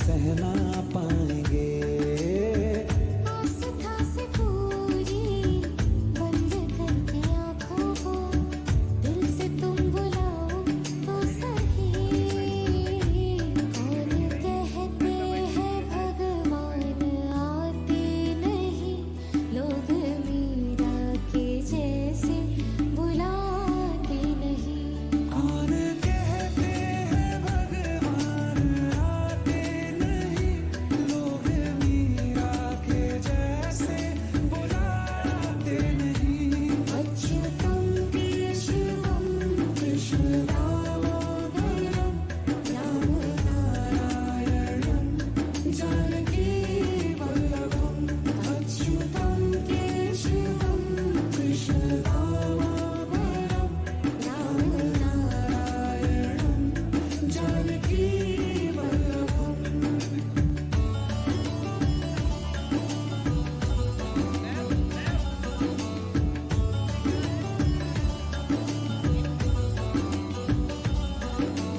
सहना पाएंगे। आस्था से पूरी बंद करके आँखों को दिल से तुम बुलाओ तो सही। कौन कहते हैं भगवान आते नहीं, लोग मीरा के जैसे बुलाते नहीं। कौन कहते हैं भगवान आते नहीं, लोग मीरा के जैसे बुलाते नहीं। अच्युतं केशवं कृष्णदामोदरं रामनारायणं जानकीवल्लभम्। अच्युतं केशवं कृष्णदामोदरं रामनारायणं जानकीवल्लभम्।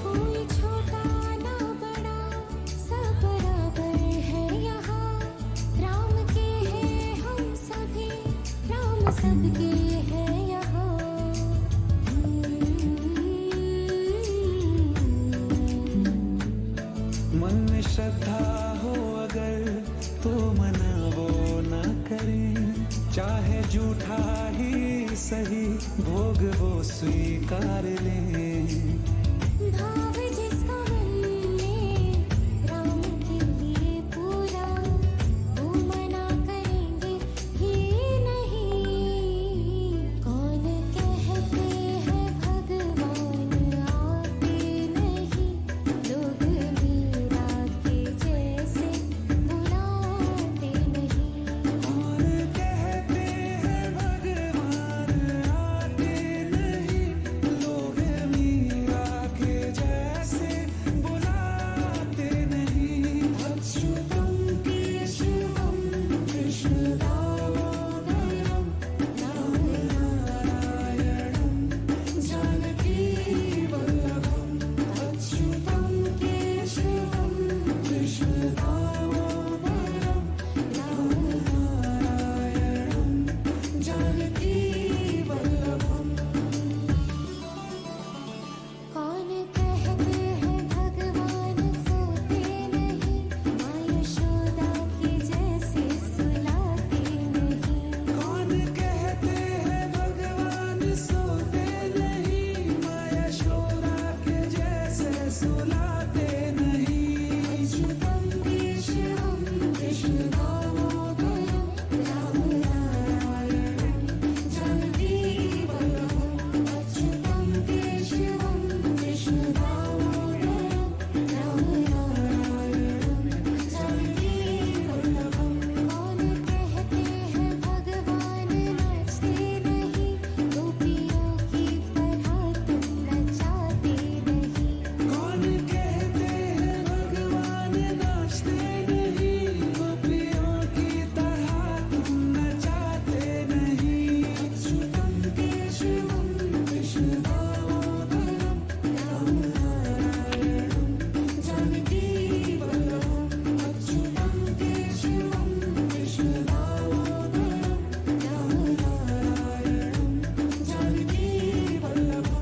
कोई छोटा ना बड़ा सब बराबर है यहाँ। राम के हैं हम सभी, राम सबके हैं यहाँ। मन में श्रद्धा हो अगर तो मना वो न करें, चाहे झूठा ही सही भोग वो स्वीकार लें। भाव जिसका मन में राम के लिए पूरा, वो मना करेंगे ही नहीं। कौन कहते हैं भगवान आते नहीं, लोग मीरा के जैसे बुलाते नहीं। कौन कहते हैं भगवान आते नहीं, लोग मीरा के जैसे बुलाते नहीं। अच्युतं केशवं कृष्णदामोदरं रामनारायणं जानकीवल्लभम्। अच्युतं केशवं कृष्णदामोदरं रामनारायणं जानकीवल्लभम्। कौन कहते हैं भगवान सोते नहीं, माँ यशोदा के जैसे सुलाते नहीं। कौन कहते हैं भगवान सोते नहीं, माँ यशोदा के जैसे सुलाते नहीं। अच्युतं केशवं कृष्णदामोदरं रामनारायणं जानकीवल्लभम्। अच्युतं केशवं कृष्णदामोदरं रामनारायणं जानकीवल्लभम्। कौन कहते हैं भगवान नाचते नहीं, गोपियों की तरह तुम नचाते नहीं। कौन कहते हैं भगवान नाचते नहीं, गोपियों की तरह तुम नचाते नहीं। अच्युतं केशवं कृष्णदामोदरं रामनारायणं जानकीवल्लभम्। अच्युतं केशवं कृष्णदामोदरं रामनारायणं जानकीवल्लभम्।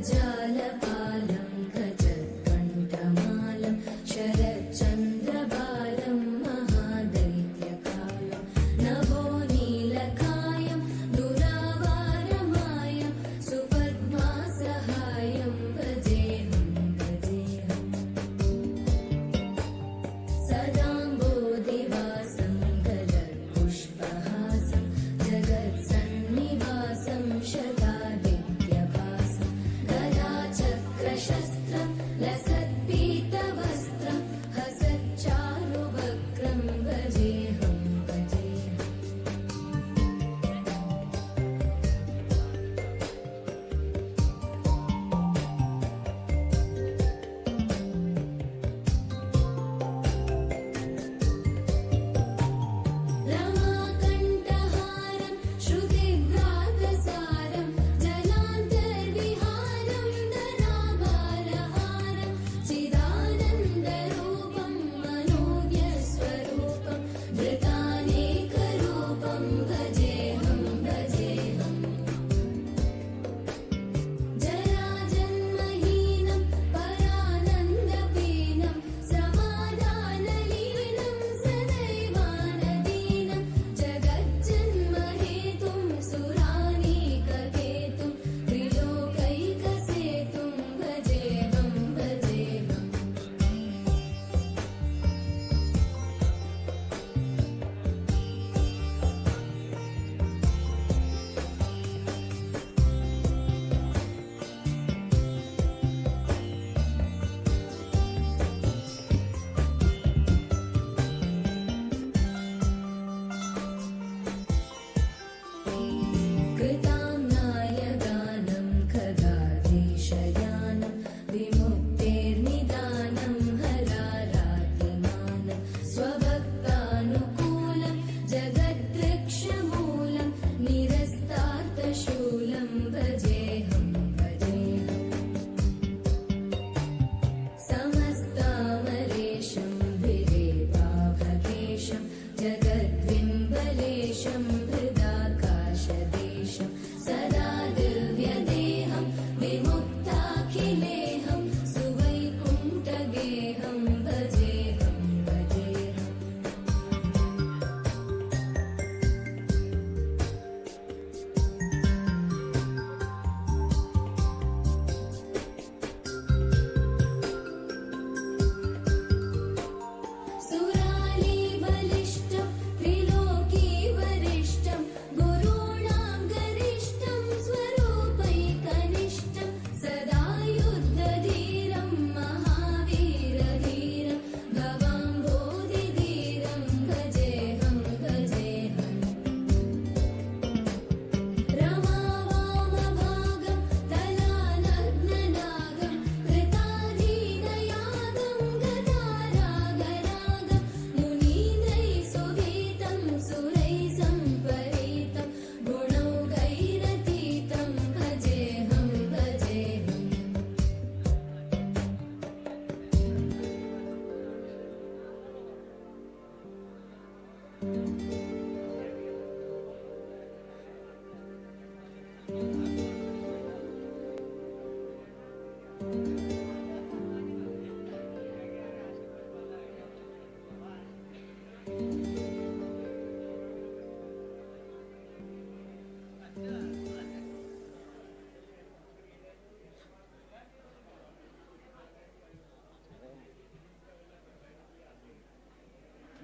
जगज्जालपालं गजत्कण्ठमालं शरच्चन्द्रबालं महादैत्यकालं नभो नीलकायं दुरावारमायं सुपद्मासहायं भजेऽहं भजेऽहम्। सदाम्बोधिवासं गलत्पुष्पहासं जगत्सन्निवासं शतादित्यभासं गदा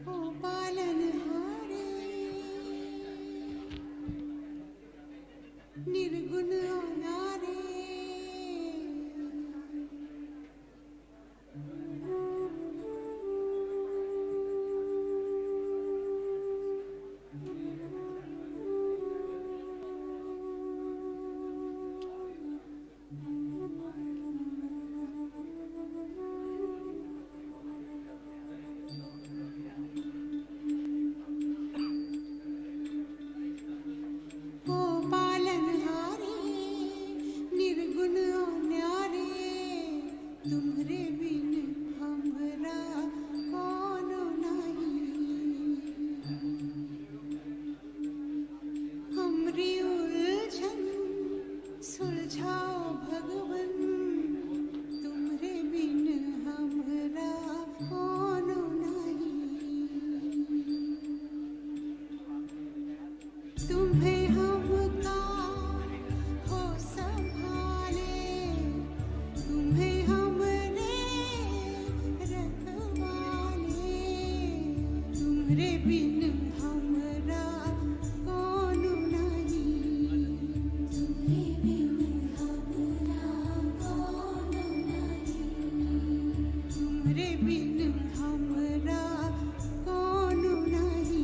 ओ पालनहारे निर्गुण अनारे ओ पालनहारे निर्गुण न्यारे तुम्हरे बिन हमरा कोनो नहीं हमरी उलझन सुलझाओ भगवन तुम्हरे बिन हमरा कोनो नहीं तुम्हें हमका हो संभाले तुम्हें हमरे रखवाले तुम्हरे बिन हमरा कोनो नहीं तुम्हारे बिन हमरा कोनो नहीं तुम्हरे बिन हमरा कोनो नहीं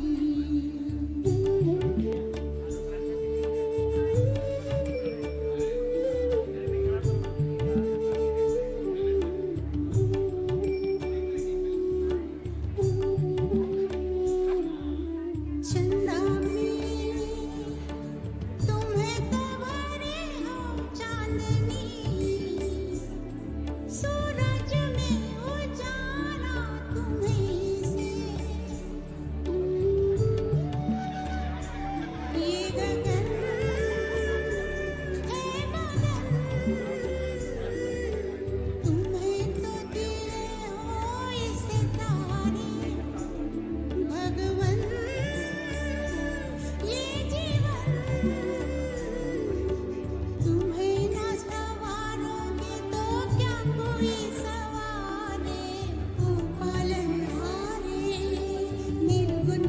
चंदा में तुम्हें तो भरे हो चांदनी सूरज में उजाला तुम्हें से ये गगन है मगन तुम्हें तो दिए हो इसे तारे भगवन ये जीवन तुम्हें न सवारोगे तो क्या कोई सवारे ओ पालनहारे निर्गुण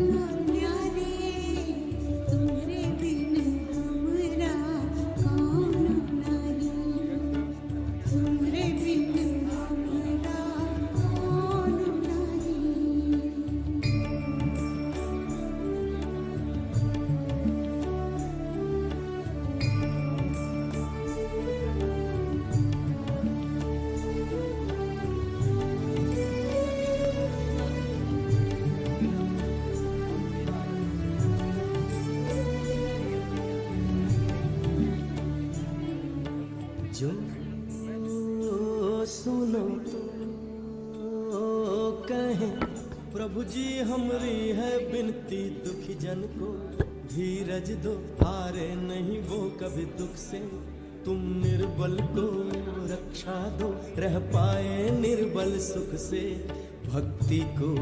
न्यारे तुम्हारे बिन हमरा कोनो नहीं तुम्हारे बिन हमरा कोनो नहीं जो सुनो तो कहें प्रभु जी हमरी है बिनती दुखी जन को धीरज दो हारे नहीं वो कभी दुख से तुम निर्बल को रक्षा दो रह पाए निर्बल सुख से भक्ति को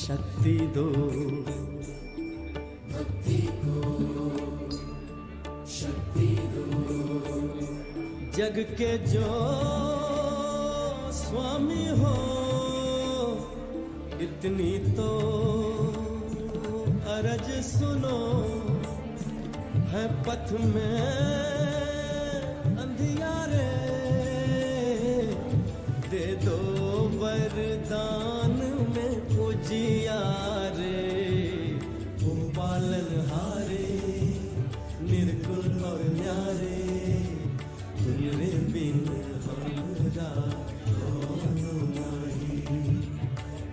शक्ति दो भक्ति को शक्ति दो जग के जो स्वामी हो इतनी तो अरज सुनो है पथ में अंधियारे दे दो वरदान में उजियारे वो पालनहारे निर्गुण और न्यारे तुम्हारे बिन हमरा कोनो नहीं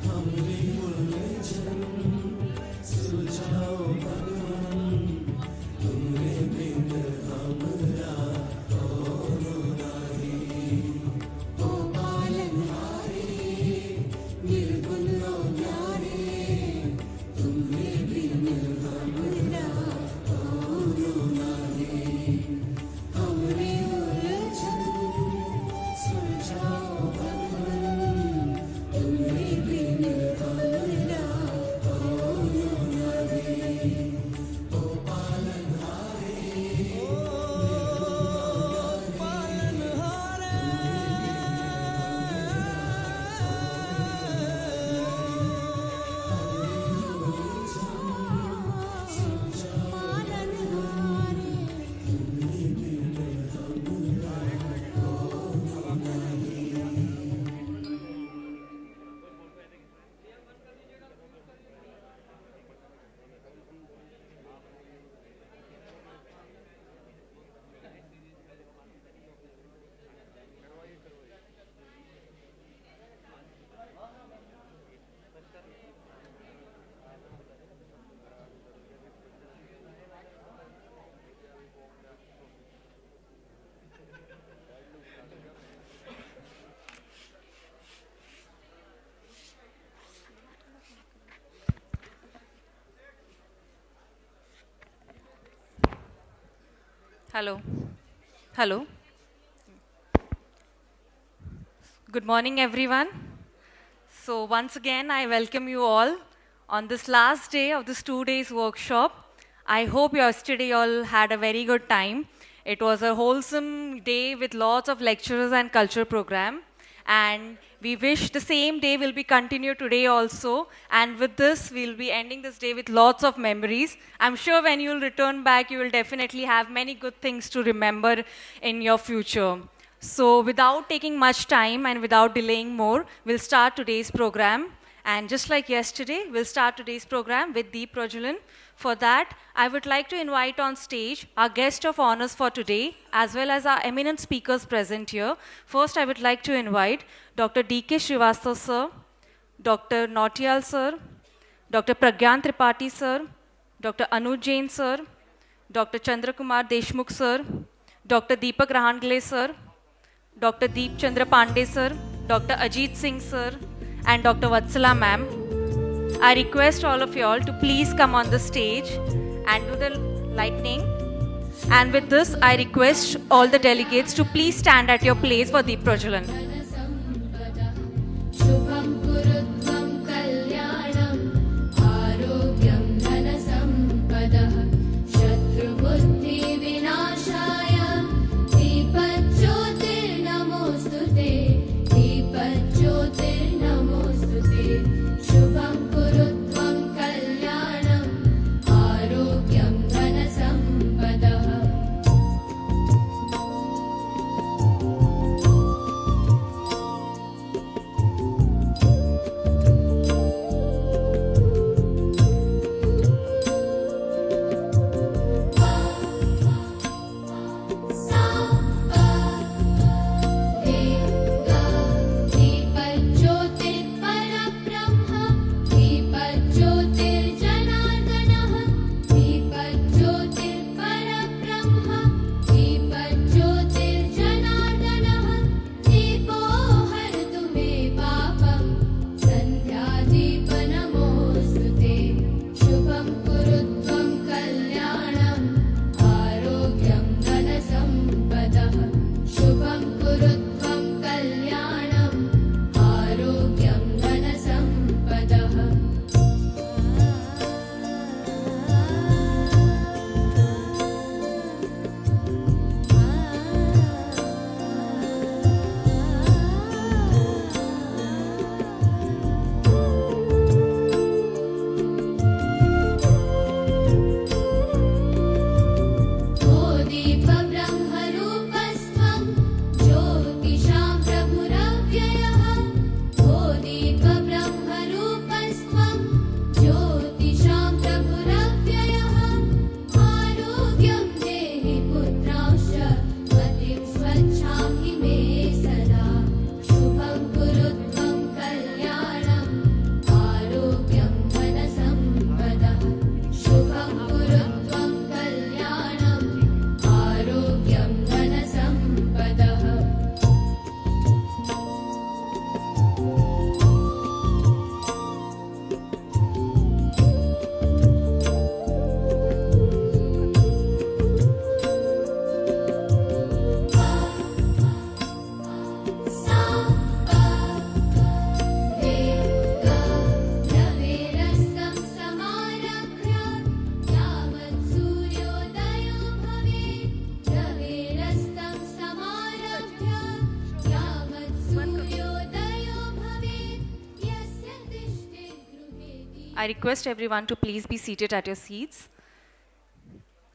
हमरी उलझन सुलझाओ भगवान तुम्हारे बिन हमरा कोनो नहीं ओ पालनहारे निर्गुण न्यारे Hello. Hello. Good morning, everyone. So once again, I welcome you all on this last day of this 2 days workshop. I hope yesterday you all had a very good time. It was a wholesome day with lots of lectures and culture program. And we wish the same day will be continued today also. And with this, we'll be ending this day with lots of memories. I'm sure when you'll return back, you will definitely have many good things to remember in your future. So without taking much time and without delaying more, we'll start today's program. And just like yesterday, we'll start today's program with Deep Prajulan. For that, I would like to invite on stage our guest of honors for today, as well as our eminent speakers present here. First, I would like to invite Dr. D.K. Srivastava sir, Dr. Nautiyal sir, Dr. Pragyan Tripathi sir, Dr. Anuj Jain sir, Dr. Chandrakumar Deshmukh sir, Dr. Deepak Rahangle sir, Dr. Deep Chandra Pandey sir, Dr. Ajit Singh sir, and Dr. Vatsala ma'am. I request all of you all to please come on the stage and do the lightning. And with this, I request all the delegates to please stand at your place for Deep Prajulan. शुभं कुरुत्वं कल्याणं आरोग्यं धनसम्पदः शत्रुबुद्धिविनाशाय दीपज्योतिर्नमोऽस्तुते दीपज्योतिर्नमोऽस्तुते शुभं कुरुत्वं कल्याणं आरोग्यं धनसम्पदः I request everyone to please be seated at your seats.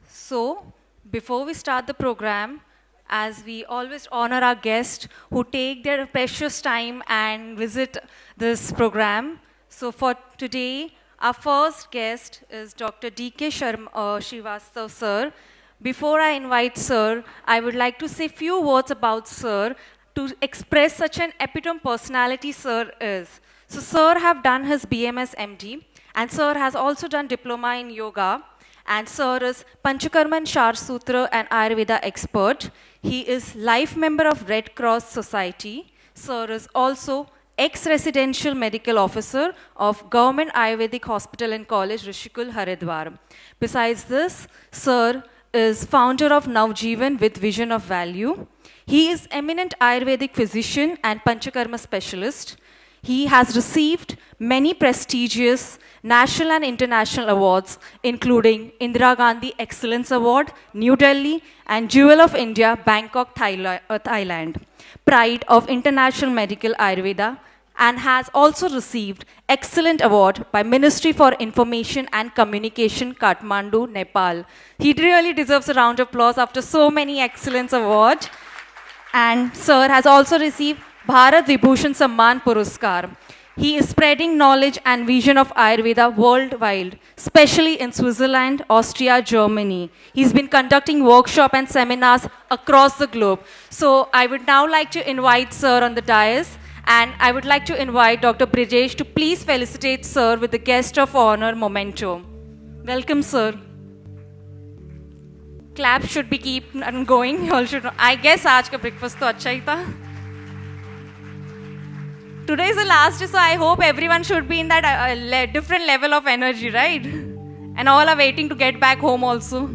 So, before we start the program, as we always honor our guests who take their precious time and visit this program. So for today, our first guest is Dr. D.K. Srivastava sir. Before I invite sir, I would like to say few words about sir to express such an epitome personality sir is. So sir have done his BMS MD and sir has also done diploma in yoga. And sir is Panchakarman Shar Sutra and Ayurveda expert. He is life member of Red Cross Society. Sir is also ex-residential medical officer of Government Ayurvedic Hospital and College, Rishikul, Haridwar. Besides this, sir is founder of Navjeevan with Vision of Value. He is eminent Ayurvedic physician and Panchakarma specialist. He has received many prestigious national and international awards, including Indira Gandhi Excellence Award, New Delhi, and Jewel of India, Bangkok, Thailand, Pride of International Medical Ayurveda, and has also received Excellent Award by Ministry for Information and Communication, Kathmandu, Nepal. He really deserves a round of applause after so many Excellence Awards. And Sir has also received Bharat Vibhushan Samman Puruskar. He is spreading knowledge and vision of Ayurveda worldwide, especially in Switzerland, Austria, Germany. He's been conducting workshops and seminars across the globe. So I would now like to invite Sir on the dais, and I would like to invite Dr. Brijesh to please felicitate Sir with the guest of honor memento. Welcome, Sir. Clap should be keep on going. You all should. I guess आज का breakfast तो अच्छा ही था. Today is the last day, so I hope everyone should be in that different level of energy, right? And all are waiting to get back home also.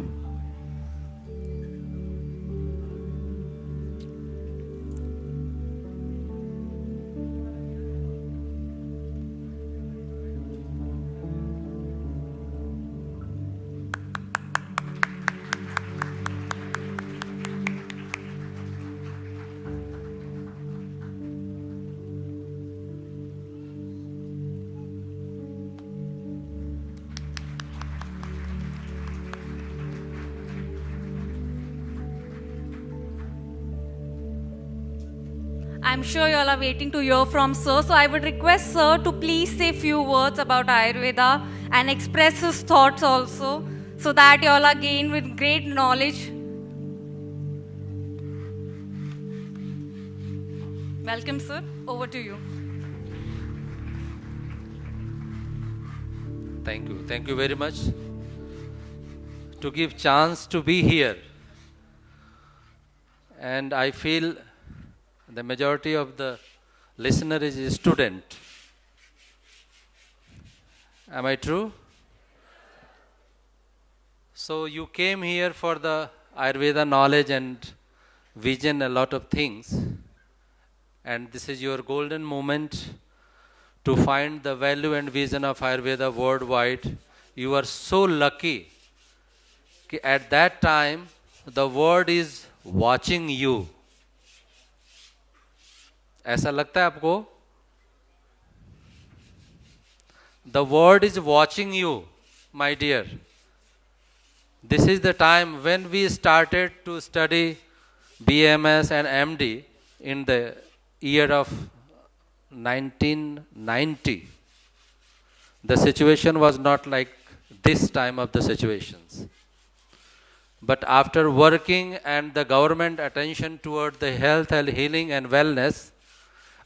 I'm sure you all are waiting to hear from Sir. So I would request Sir to please say few words about Ayurveda and express his thoughts also, so that you all are gained with great knowledge. Welcome, Sir. Over to you. Thank you. Thank you very much to give chance to be here. And I feel the majority of the listener is a student. Am I true? So you came here for the Ayurveda knowledge and vision, a lot of things. And this is your golden moment to find the value and vision of Ayurveda worldwide. You are so lucky that at that time the world is watching you. ऐसा लगता है आपको? The world is watching you, my dear. This is the time when we started to study BMS and MD in the year of 1990. The situation was not like this time of the situations. But after working and the government attention toward the health and healing and wellness,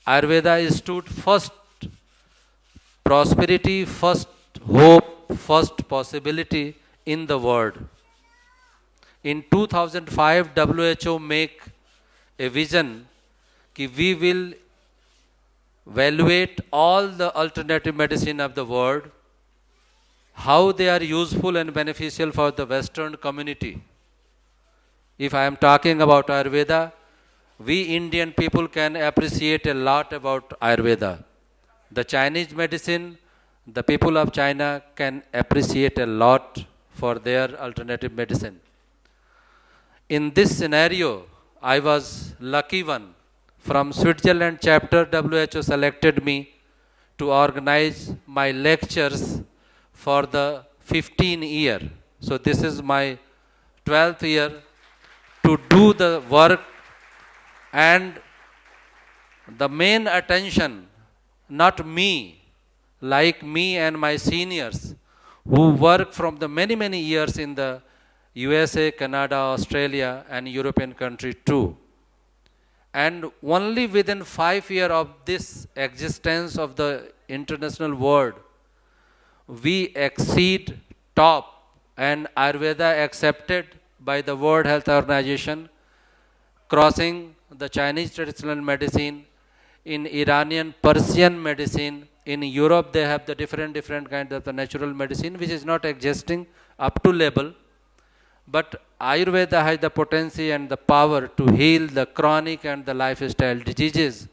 Ayurveda stood first prosperity, first hope, first possibility in the world. In 2005, WHO make a vision that we will evaluate all the alternative medicine of the world, how they are useful and beneficial for the Western community. If I am talking about Ayurveda, we Indian people can appreciate a lot about Ayurveda. The Chinese medicine, the people of China can appreciate a lot for their alternative medicine. In this scenario, I was lucky one. From Switzerland chapter, WHO selected me to organize my lectures for the 15th year. So this is my 12th year to do the work, and the main attention, not me, like me and my seniors who work from the many years in the USA, Canada, Australia and European country too. And only within 5 years of this existence of the international world, we exceed top, and Ayurveda accepted by the World Health Organization, crossing the Chinese traditional medicine, in Iranian Persian medicine. In Europe they have the different kinds of the natural medicine which is not existing up to level. But Ayurveda has the potency and the power to heal the chronic and the lifestyle diseases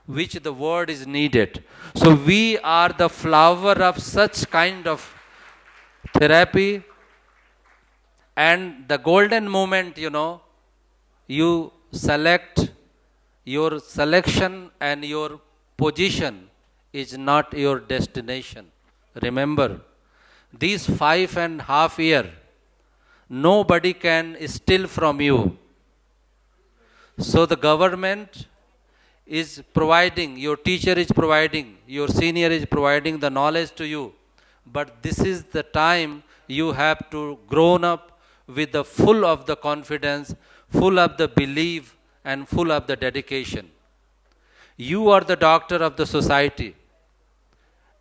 which the world is needed. So we are the flower of such kind of therapy. And the golden moment, you select, your selection and your position is not your destination. Remember, these 5.5 years, nobody can steal from you. So the government is providing, your teacher is providing, your senior is providing the knowledge to you. But this is the time you have to grown up with the full of the confidence, full of the belief, and full of the dedication. You are the doctor of the society,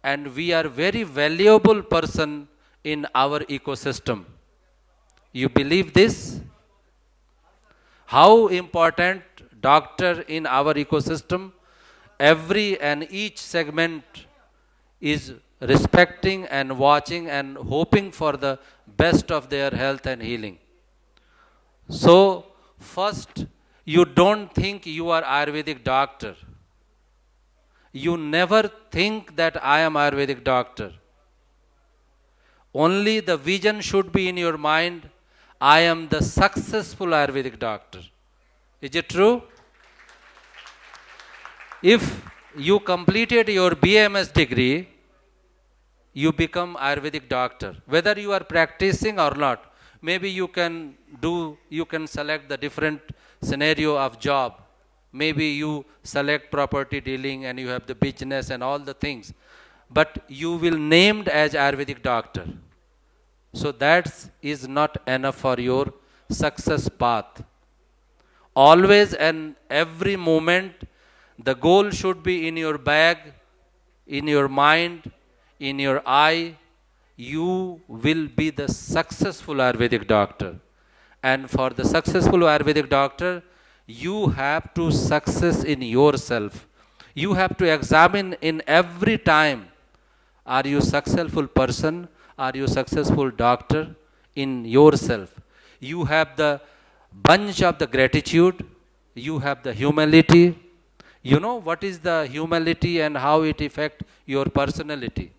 and we are very valuable person in our ecosystem. You believe this? How important doctor in our ecosystem? Every and each segment is respecting and watching and hoping for the best of their health and healing. So, first, you don't think you are Ayurvedic doctor. You never think that I am Ayurvedic doctor. Only the vision should be in your mind, I am the successful Ayurvedic doctor. Is it true? If you completed your BMS degree, you become Ayurvedic doctor. Whether you are practicing or not, maybe you can select the different scenario of job. Maybe you select property dealing and you have the business and all the things. But you will named as Ayurvedic doctor. So that is not enough for your success path. Always and every moment, the goal should be in your bag, in your mind, in your eye. You will be the successful Ayurvedic doctor. And for the successful Ayurvedic doctor, you have to success in yourself. You have to examine in every time, are you successful person? Are you successful doctor? In yourself. You have the bunch of the gratitude. You have the humility. You know what is the humility and how it affects your personality.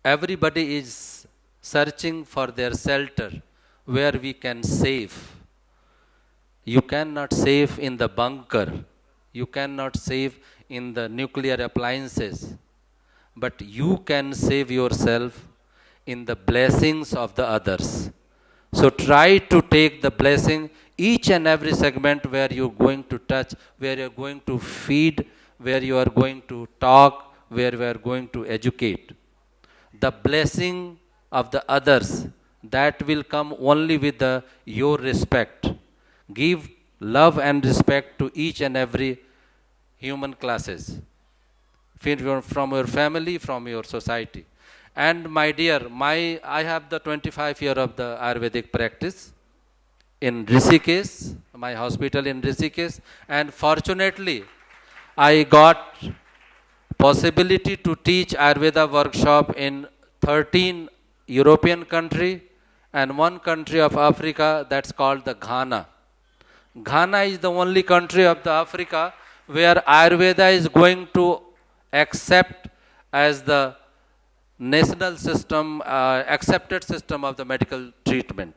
Everybody is searching for their shelter where we can save. You cannot save in the bunker. You cannot save in the nuclear appliances. But you can save yourself in the blessings of the others. So try to take the blessing each and every segment where you're going to touch, where you're going to feed, where you are going to talk, where we are going to educate. The blessing of the others, that will come only with your respect. Give love and respect to each and every human classes. From your family, from your society. And my dear, I have the 25 year of the Ayurvedic practice in Rishikesh, my hospital in Rishikesh, and fortunately, I got possibility to teach Ayurveda workshop in 13 European country and one country of Africa, that's called the Ghana. Ghana is the only country of the Africa where Ayurveda is going to accept as the national system, accepted system of the medical treatment.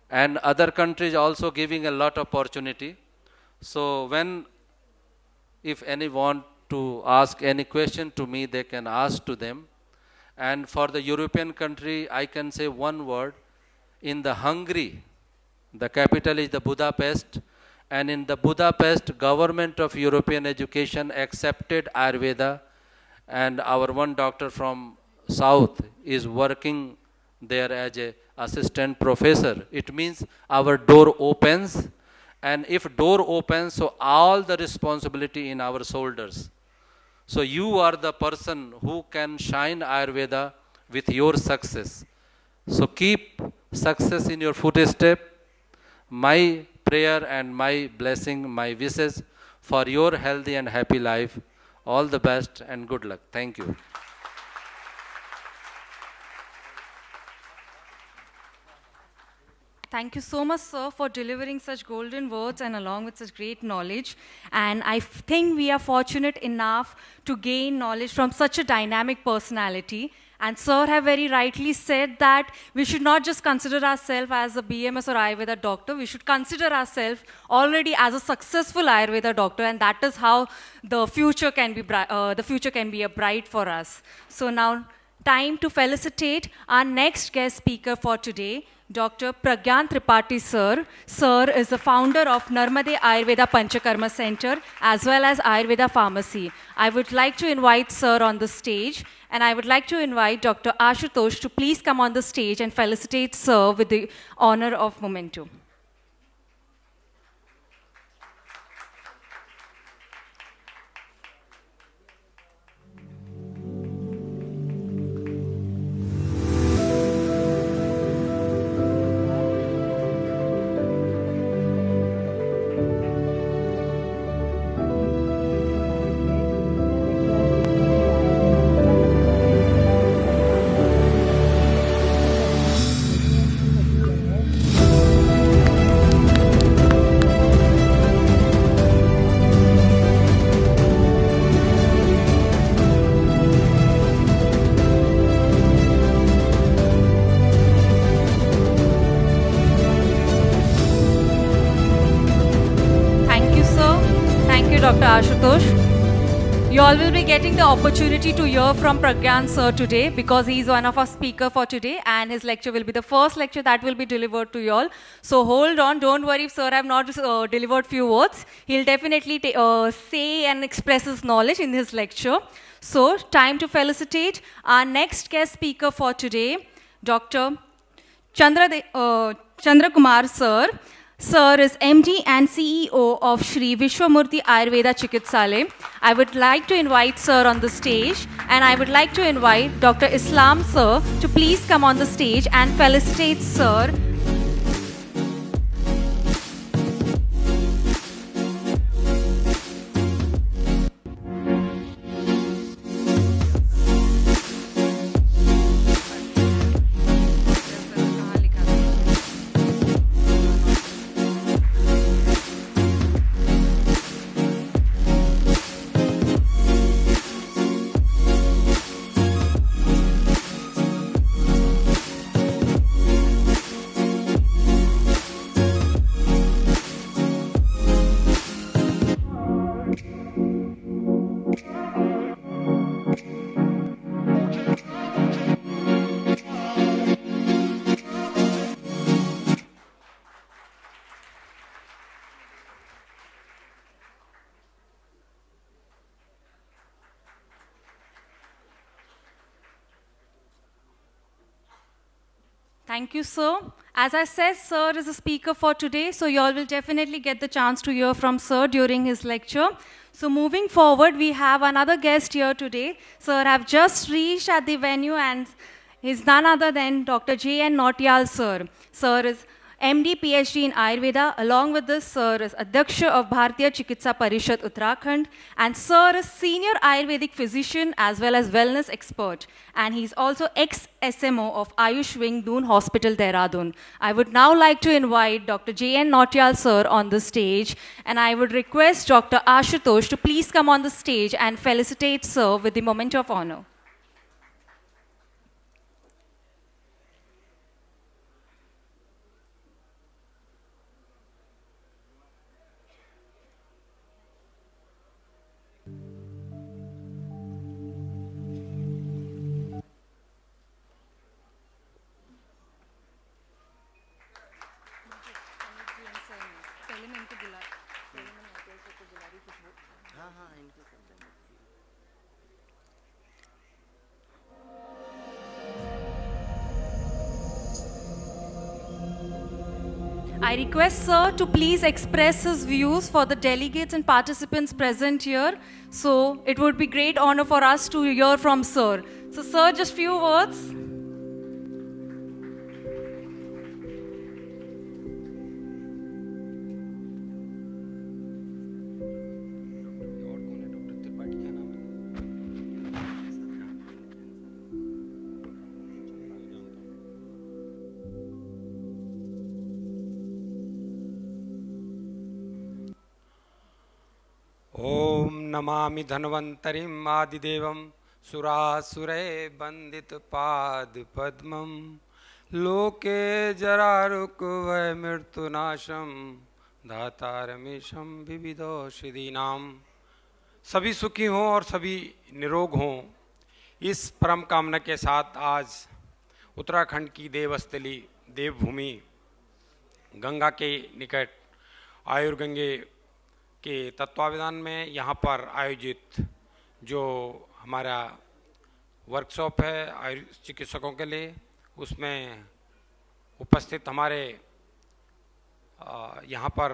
And other countries also giving a lot of opportunity. So if any want to ask any question to me, they can ask to them. And for the European country, I can say one word. In the Hungary, the capital is the Budapest. And in the Budapest, government of European education accepted Ayurveda, and our one doctor from South is working there as a assistant professor. It means our door opens, and if door opens, so all the responsibility in our shoulders. So you are the person who can shine Ayurveda with your success. So keep success in your footstep. My prayer and my blessing, my wishes for your healthy and happy life. All the best and good luck. Thank you. Thank you so much, sir, for delivering such golden words and along with such great knowledge. And I think we are fortunate enough to gain knowledge from such a dynamic personality. And sir have very rightly said that we should not just consider ourselves as a BMS or Ayurveda doctor, we should consider ourselves already as a successful Ayurveda doctor, and that is how the future can be a bright for us. So now, time to felicitate our next guest speaker for today, Dr. Pragyan Tripathi sir. Sir is the founder of Narmade Ayurveda Panchakarma Center as well as Ayurveda Pharmacy. I would like to invite sir on the stage, and I would like to invite Dr. Ashutosh to please come on the stage and felicitate sir with the honor of memento. Dr. Ashutosh. You all will be getting the opportunity to hear from Pragyan sir today because he is one of our speakers for today, and his lecture will be the first lecture that will be delivered to you all. So hold on, don't worry if sir have not delivered few words. He'll definitely say and express his knowledge in his lecture. So time to felicitate our next guest speaker for today, Dr. Chandra Kumar sir. Sir is MD and CEO of Shri Vishwamurthy Ayurveda Chikitsalaya. I would like to invite sir on the stage, and I would like to invite Dr. Islam sir to please come on the stage and felicitate sir. Thank you, sir. As I said, sir is a speaker for today, so you all will definitely get the chance to hear from sir during his lecture. So moving forward, we have another guest here today. Sir have just reached at the venue, and he's none other than Dr. J.N. Nautiyal, sir. Sir is MD, PhD in Ayurveda. Along with this, sir is Adyaksha of Bharatiya Chikitsa Parishad Uttarakhand, and sir is senior Ayurvedic physician as well as wellness expert. And he's also ex-SMO of Ayush Wing, Doon Hospital, Dehradun. I would now like to invite Dr. J.N. Nautiyal, sir, on the stage, and I would request Dr. Ashutosh to please come on the stage and felicitate sir with the memento of honor. I request sir to please express his views for the delegates and participants present here. So it would be great honor for us to hear from sir. So sir, just few words. ओम नमामि धन्वन्तरिम् आदिदेवं सुरासुरैः वन्दितपादपद्मं लोके जरारुक्वै मृत्युनाशं धातारमीशं विविधौषधीनां। सभी सुखी हों और सभी निरोग हों, इस परम कामना के साथ आज उत्तराखंड की देवस्थली देवभूमि गंगा के निकट आयुर्गंगे के तत्वावधान में यहाँ पर आयोजित जो हमारा वर्कशॉप है आयुर्वेद चिकित्सकों के लिए, उसमें उपस्थित हमारे यहाँ पर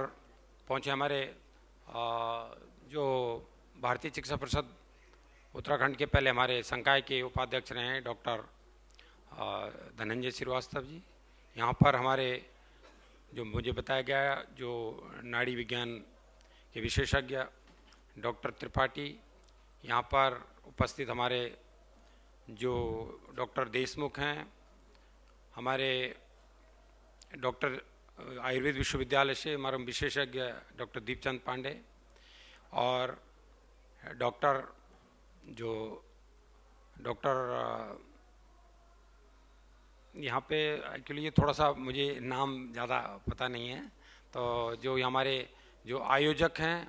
पहुँचे हमारे जो भारतीय चिकित्सा परिषद उत्तराखंड के पहले हमारे संकाय के उपाध्यक्ष रहे हैं डॉक्टर धनंजय श्रीवास्तव जी। यहाँ पर हमारे जो मुझे बताया गया जो नाड़ी विज्ञान के विशेषज्ञ डॉक्टर त्रिपाठी, यहाँ पर उपस्थित हमारे जो डॉक्टर देशमुख हैं, हमारे डॉक्टर आयुर्वेद विश्वविद्यालय से मर्म विशेषज्ञ डॉक्टर दीपचंद पांडे और डॉक्टर यहाँ पे एक्चुअली ये थोड़ा सा मुझे नाम ज़्यादा पता नहीं है, तो जो हमारे जो आयोजक हैं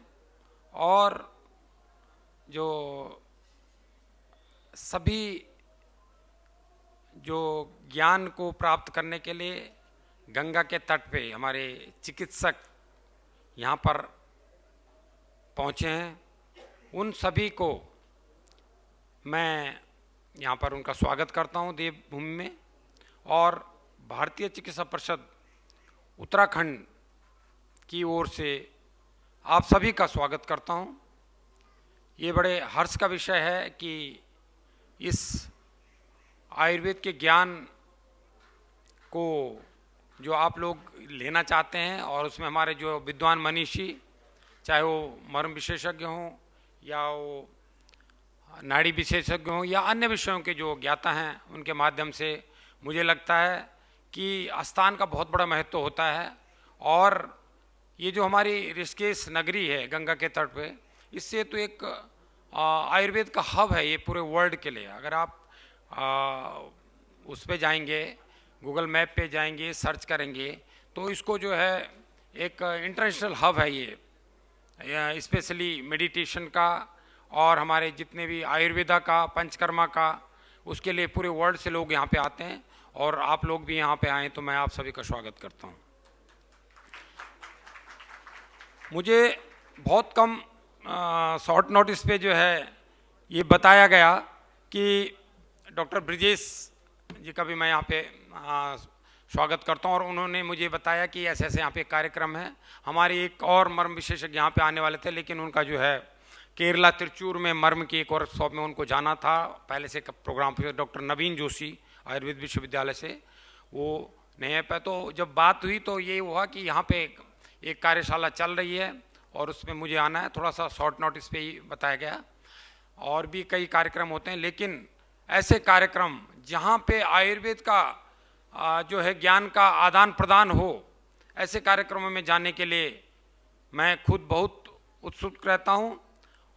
और जो सभी जो ज्ञान को प्राप्त करने के लिए गंगा के तट पे हमारे चिकित्सक यहाँ पर पहुँचे हैं, उन सभी को मैं यहाँ पर उनका स्वागत करता हूँ देवभूमि में। और भारतीय चिकित्सा परिषद उत्तराखंड की ओर से आप सभी का स्वागत करता हूँ। ये बड़े हर्ष का विषय है कि इस आयुर्वेद के ज्ञान को जो आप लोग लेना चाहते हैं और उसमें हमारे जो विद्वान मनीषी, चाहे वो मर्म विशेषज्ञ हों या वो नाड़ी विशेषज्ञ हों या अन्य विषयों के जो ज्ञाता हैं, उनके माध्यम से मुझे लगता है कि स्थान का बहुत बड़ा महत्व होता है। और ये जो हमारी ऋषिकेश नगरी है गंगा के तट पे, इससे तो एक आयुर्वेद का हब है ये पूरे वर्ल्ड के लिए। अगर आप उस पे जाएंगे, गूगल मैप पे जाएंगे, सर्च करेंगे, तो इसको जो है एक इंटरनेशनल हब है ये, स्पेशली मेडिटेशन का और हमारे जितने भी आयुर्वेदा का, पंचकर्मा का, उसके लिए पूरे वर्ल्ड से लोग यहाँ पे आते हैं। और आप लोग भी यहाँ पे आएँ तो मैं आप सभी का स्वागत करता हूँ। मुझे बहुत कम शॉर्ट नोटिस पे जो है ये बताया गया कि डॉक्टर ब्रिजेश जी का भी मैं यहाँ पे स्वागत करता हूँ, और उन्होंने मुझे बताया कि ऐसे ऐसे यहाँ पे कार्यक्रम है। हमारे एक और मर्म विशेषज्ञ यहाँ पे आने वाले थे, लेकिन उनका जो है केरला तिरचूर में मर्म की एक वर्कशॉप में उनको जाना था, पहले से प्रोग्राम पे डॉक्टर नवीन जोशी आयुर्वेद विश्वविद्यालय से, वो नहीं आ पाए। तो जब बात हुई तो ये हुआ कि यहाँ पे एक कार्यशाला चल रही है और उसमें मुझे आना है, थोड़ा सा शॉर्ट नोटिस पे ही बताया गया। और भी कई कार्यक्रम होते हैं, लेकिन ऐसे कार्यक्रम जहाँ पे आयुर्वेद का जो है ज्ञान का आदान प्रदान हो, ऐसे कार्यक्रमों में जाने के लिए मैं खुद बहुत उत्सुक रहता हूँ।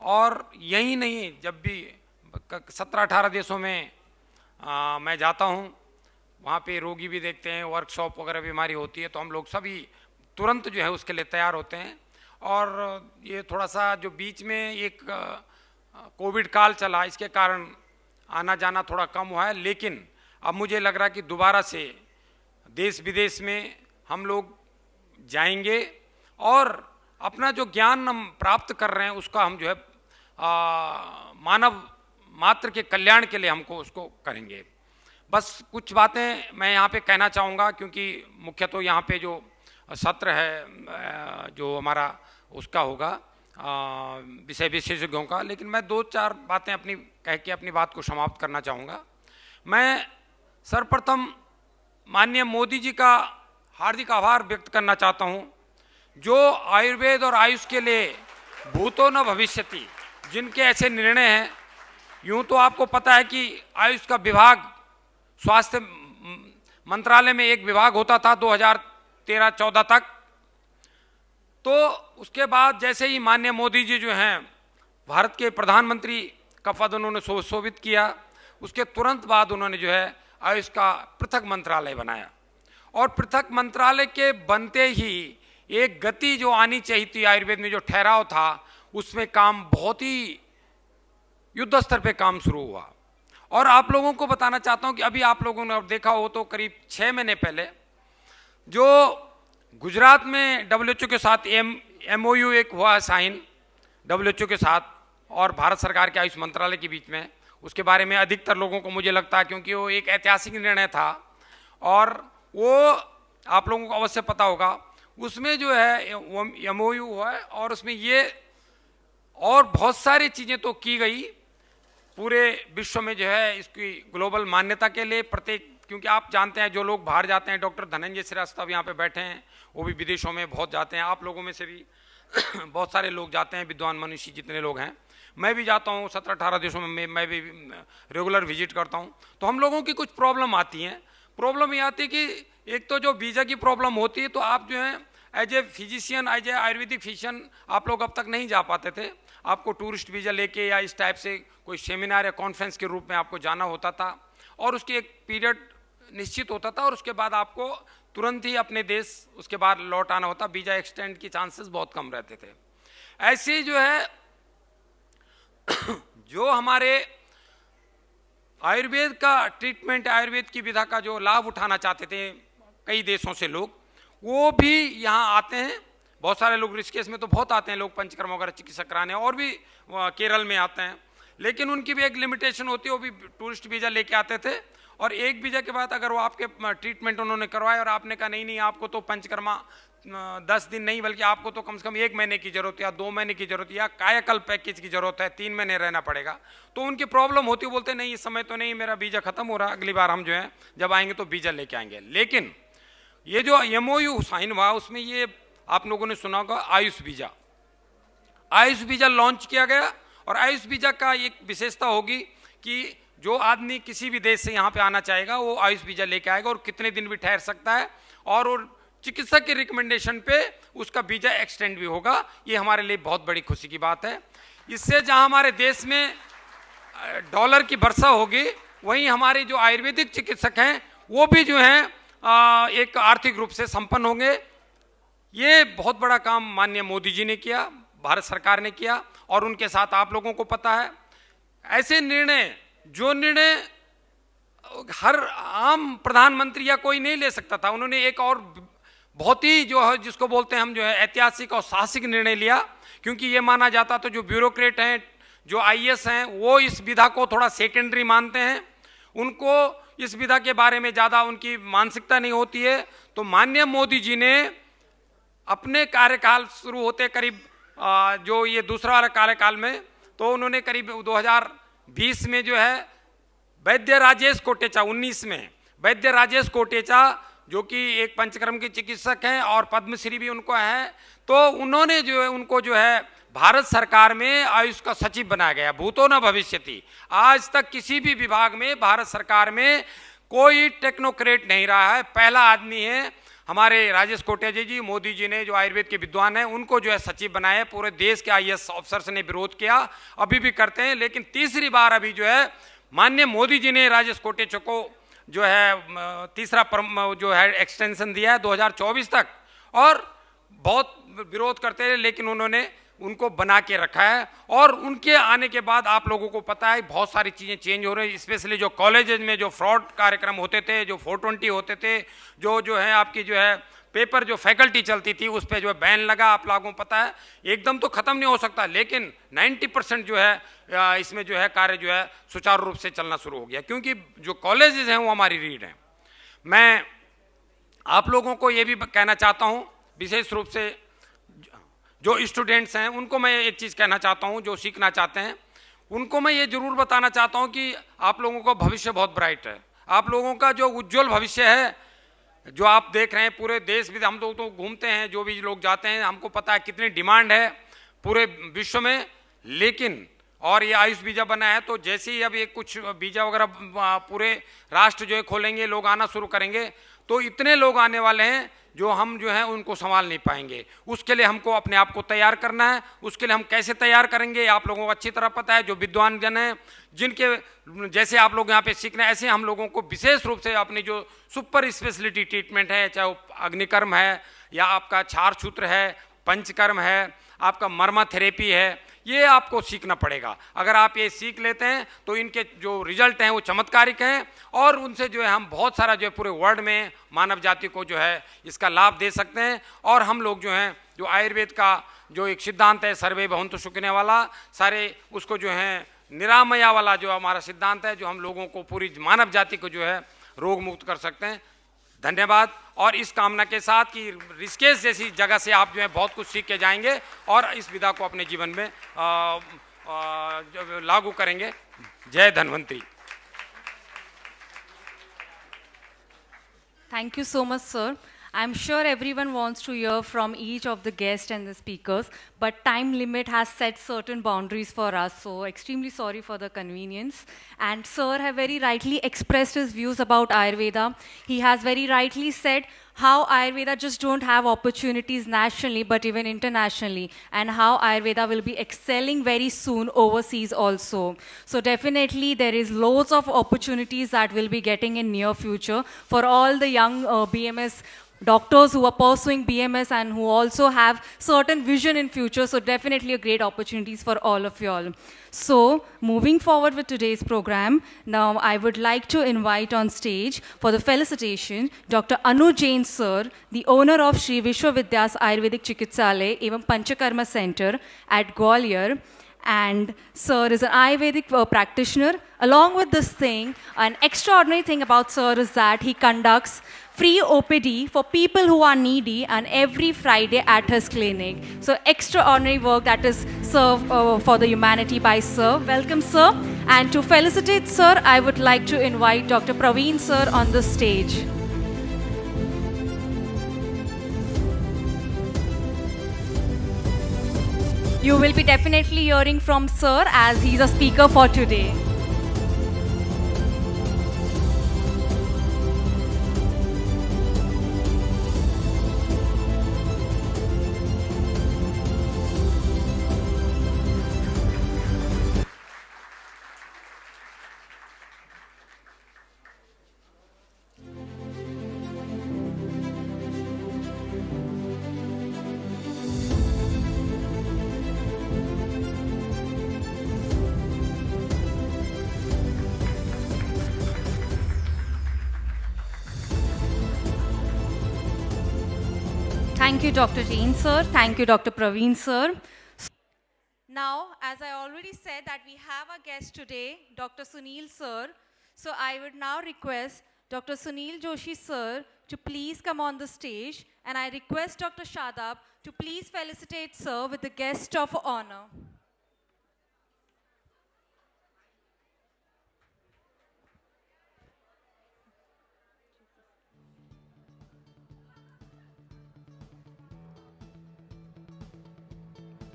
और यही नहीं, जब भी 17-18 देशों में मैं जाता हूँ, वहाँ पे रोगी भी देखते हैं, वर्कशॉप वगैरह बीमारी होती है, तो हम लोग सभी तुरंत जो है उसके लिए तैयार होते हैं। और ये थोड़ा सा जो बीच में एक कोविड काल चला, इसके कारण आना जाना थोड़ा कम हुआ है, लेकिन अब मुझे लग रहा है कि दोबारा से देश विदेश में हम लोग जाएंगे और अपना जो ज्ञान हम प्राप्त कर रहे हैं उसका हम जो है मानव मात्र के कल्याण के लिए हमको उसको करेंगे। बस कुछ बातें मैं यहाँ पे कहना चाहूँगा, क्योंकि मुख्य तो यहाँ पे जो सत्र है जो हमारा उसका होगा विषय विशेषज्ञों का, लेकिन मैं 2-4 बातें अपनी कह के अपनी बात को समाप्त करना चाहूँगा। मैं सर्वप्रथम माननीय मोदी जी का हार्दिक आभार व्यक्त करना चाहता हूँ, जो आयुर्वेद और आयुष के लिए भूतो न भविष्यति जिनके ऐसे निर्णय हैं। यूँ तो आपको पता है कि आयुष का विभाग स्वास्थ्य मंत्रालय में एक विभाग होता था 2013-14 तक, तो उसके बाद जैसे ही माननीय मोदी जी जो हैं भारत के प्रधानमंत्री का पद उन्होंने सुशोभित किया, उसके तुरंत बाद उन्होंने जो है आयुष का पृथक मंत्रालय बनाया। और पृथक मंत्रालय के बनते ही एक गति जो आनी चाहिए थी आयुर्वेद में, जो ठहराव था, उसमें काम बहुत ही युद्ध स्तर पे काम शुरू हुआ। और आप लोगों को बताना चाहता हूं कि अभी आप लोगों ने देखा हो तो करीब 6 महीने पहले जो गुजरात में WHO के साथ MOU एक हुआ साइन WHO के साथ और भारत सरकार के आयुष मंत्रालय के बीच में, उसके बारे में अधिकतर लोगों को मुझे लगता है क्योंकि वो एक ऐतिहासिक निर्णय था और वो आप लोगों को अवश्य पता होगा। उसमें जो है MOU हुआ है और उसमें ये और बहुत सारी चीज़ें तो की गई पूरे विश्व में जो है इसकी ग्लोबल मान्यता के लिए प्रत्येक, क्योंकि आप जानते हैं जो लोग बाहर जाते हैं, डॉक्टर धनंजय श्रीवास्तव यहाँ पे बैठे हैं, वो भी विदेशों में बहुत जाते हैं, आप लोगों में से भी बहुत सारे लोग जाते हैं, विद्वान मनुष्य जितने लोग हैं, मैं भी जाता हूँ 17-18 देशों में मैं भी रेगुलर विजिट करता हूँ। तो हम लोगों की कुछ प्रॉब्लम आती हैं। प्रॉब्लम ये आती है कि एक तो जो वीज़ा की प्रॉब्लम होती है, तो आप जो है as a physician, as a Ayurvedic physician आप लोग अब तक नहीं जा पाते थे, आपको टूरिस्ट वीज़ा लेके या इस टाइप से कोई सेमिनार या कॉन्फ्रेंस के रूप में आपको जाना होता था और उसकी एक पीरियड निश्चित होता था और उसके बाद आपको तुरंत ही अपने देश उसके बाद लौट आना होता, वीज़ा एक्सटेंड की चांसेस बहुत कम रहते थे। ऐसे ही जो है जो हमारे आयुर्वेद का ट्रीटमेंट, आयुर्वेद की विधा का जो लाभ उठाना चाहते थे कई देशों से लोग, वो भी यहाँ आते हैं। बहुत सारे लोग ऋषिकेश में तो बहुत आते हैं लोग पंचकर्म वगैरह चिकित्सा कराने, और भी केरल में आते हैं, लेकिन उनकी भी एक लिमिटेशन होती है, वो भी टूरिस्ट वीज़ा लेके आते थे और एक वीज़ा के बाद अगर वो आपके ट्रीटमेंट उन्होंने करवाया और आपने कहा नहीं नहीं आपको तो पंचकर्मा 10 दिन नहीं बल्कि आपको तो कम से कम 1 महीने की जरूरत या 2 महीने की जरूरत या कायाकल्प पैकेज की जरूरत है, 3 महीने रहना पड़ेगा, तो उनकी प्रॉब्लम होती है, बोलते नहीं इस समय तो नहीं, मेरा वीज़ा खत्म हो रहा, अगली बार हम जो है जब आएंगे तो वीज़ा लेके आएंगे। लेकिन ये जो MOU साइन हुआ उसमें ये आप लोगों ने सुना होगा Ayush visa, Ayush visa launch किया गया। और आयुष वीज़ा का एक विशेषता होगी कि जो आदमी किसी भी देश से यहाँ पे आना चाहेगा वो आयुष वीज़ा लेके आएगा और कितने दिन भी ठहर सकता है और चिकित्सक के रिकमेंडेशन पे उसका वीज़ा एक्सटेंड भी होगा। ये हमारे लिए बहुत बड़ी खुशी की बात है। इससे जहाँ हमारे देश में डॉलर की वर्षा होगी, वहीं हमारे जो आयुर्वेदिक चिकित्सक हैं वो भी जो हैं एक आर्थिक रूप से संपन्न होंगे। ये बहुत बड़ा काम माननीय मोदी जी ने किया, भारत सरकार ने किया और उनके साथ आप लोगों को पता है ऐसे निर्णय, जो निर्णय हर आम प्रधानमंत्री या कोई नहीं ले सकता था, उन्होंने एक और बहुत ही जो है जिसको बोलते हैं हम जो है ऐतिहासिक और साहसिक निर्णय लिया। क्योंकि ये माना जाता तो जो ब्यूरोक्रेट हैं, जो IAS हैं, वो इस विधा को थोड़ा सेकेंडरी मानते हैं, उनको इस विधा के बारे में ज़्यादा उनकी मानसिकता नहीं होती है। तो माननीय मोदी जी ने अपने कार्यकाल शुरू होते करीब जो ये दूसरा वाला कार्यकाल में, तो उन्होंने करीब 2020 में जो है वैद्य राजेश कोटेचा, 19 में वैद्य राजेश कोटेचा जो कि एक पंचकर्म के चिकित्सक हैं और पद्मश्री भी उनको है, तो उन्होंने जो है उनको जो है भारत सरकार में आयुष का सचिव बनाया गया, भूतो न भविष्यति। आज तक किसी भी विभाग में भारत सरकार में कोई टेक्नोक्रेट नहीं रहा है, पहला आदमी है हमारे राजेश कोटेचा जी। मोदी जी ने जो आयुर्वेद के विद्वान हैं उनको जो है सचिव बनाए, पूरे देश के IAS ऑफिसर्स ने विरोध किया, अभी भी करते हैं, लेकिन तीसरी बार अभी जो है माननीय मोदी जी ने राजेश कोटेचा को जो है तीसरा जो है एक्सटेंशन दिया है 2024 तक, और बहुत विरोध करते रहे लेकिन उन्होंने उनको बना के रखा है। और उनके आने के बाद आप लोगों को पता है बहुत सारी चीज़ें चेंज हो रही है, स्पेशली जो कॉलेजेस में जो फ्रॉड कार्यक्रम होते थे, जो 420 होते थे, जो है आपकी जो है पेपर जो फैकल्टी चलती थी उस पर जो है बैन लगा, आप लोगों को पता है। एकदम तो ख़त्म नहीं हो सकता, लेकिन 90% जो है इसमें जो है कार्य जो है सुचारू रूप से चलना शुरू हो गया, क्योंकि जो कॉलेजेस हैं वो हमारी रीढ़ हैं। मैं आप लोगों को ये भी कहना चाहता हूँ, विशेष रूप से जो स्टूडेंट्स हैं उनको मैं एक चीज़ कहना चाहता हूँ, जो सीखना चाहते हैं उनको मैं ये जरूर बताना चाहता हूँ कि आप लोगों का भविष्य बहुत ब्राइट है। आप लोगों का जो उज्जवल भविष्य है, जो आप देख रहे हैं पूरे देश भी, हम लोग तो घूमते हैं, जो भी लोग जाते हैं, हमको पता है कितनी डिमांड है पूरे विश्व में। लेकिन और ये आयुष वीज़ा बना है, तो जैसे ही अब ये कुछ वीज़ा वगैरह पूरे राष्ट्र जो है खोलेंगे, लोग आना शुरू करेंगे, तो इतने लोग आने वाले हैं जो हम जो है उनको संभाल नहीं पाएंगे। उसके लिए हमको अपने आप को तैयार करना है। उसके लिए हम कैसे तैयार करेंगे आप लोगों को अच्छी तरह पता है। जो विद्वान जन हैं, जिनके जैसे आप लोग यहाँ पे सीख रहे हैं, ऐसे हम लोगों को विशेष रूप से अपनी जो सुपर स्पेशलिटी ट्रीटमेंट है, चाहे वो अग्निकर्म है या आपका क्षार सूत्र है, पंचकर्म है, आपका मर्मा थेरेपी है, ये आपको सीखना पड़ेगा। अगर आप ये सीख लेते हैं तो इनके जो रिजल्ट हैं वो चमत्कारिक हैं और उनसे जो है हम बहुत सारा जो है पूरे वर्ल्ड में मानव जाति को जो है इसका लाभ दे सकते हैं। और हम लोग जो हैं जो आयुर्वेद का जो एक सिद्धांत है सर्वे भवन्तु सुखिनः वाला, सारे उसको जो है निरामया वाला जो हमारा सिद्धांत है, जो हम लोगों को पूरी मानव जाति को जो है रोग मुक्त कर सकते हैं। धन्यवाद। और इस कामना के साथ कि ऋषिकेश जैसी जगह से आप जो है बहुत कुछ सीख के जाएंगे और इस विधा को अपने जीवन में लागू करेंगे। जय Dhanvantari. Thank you so much, sir. I'm sure everyone wants to hear from each of the guests and the speakers, but time limit has set certain boundaries for us, so extremely sorry for the convenience. And sir have very rightly expressed his views about Ayurveda. He has very rightly said how Ayurveda just don't have opportunities nationally, but even internationally, and how Ayurveda will be excelling very soon overseas also. So definitely there is loads of opportunities that we'll be getting in near future for all the young BMS doctors who are pursuing BMS and who also have certain vision in future. So definitely a great opportunities for all of you all. So moving forward with today's program, now I would like to invite on stage for the felicitation Dr. Anu Jain sir, the owner of Shri Vishwavidyas Ayurvedic Chikitsalaya evam Panchakarma Center at Gwalior. And sir is an Ayurvedic practitioner. Along with this thing, an extraordinary thing about sir is that he conducts free OPD for people who are needy and every Friday at his clinic. So extraordinary work that is served for the humanity by sir. Welcome sir. And to felicitate sir, I would like to invite Dr. Praveen sir on the stage. You will be definitely hearing from sir as he's a speaker for today. Thank you, Dr. Jain sir. Thank you, Dr. Praveen sir. Now, as I already said that we have a guest today, Dr. Sunil sir. So I would now request Dr. Sunil Joshi sir to please come on the stage, and I request Dr. Shadab to please felicitate sir with the guest of honor.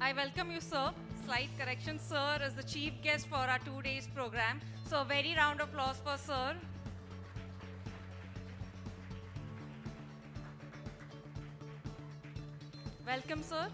I welcome you, sir. Slight correction, sir is the chief guest for our 2 days program. So a very round of applause for sir. Welcome, sir.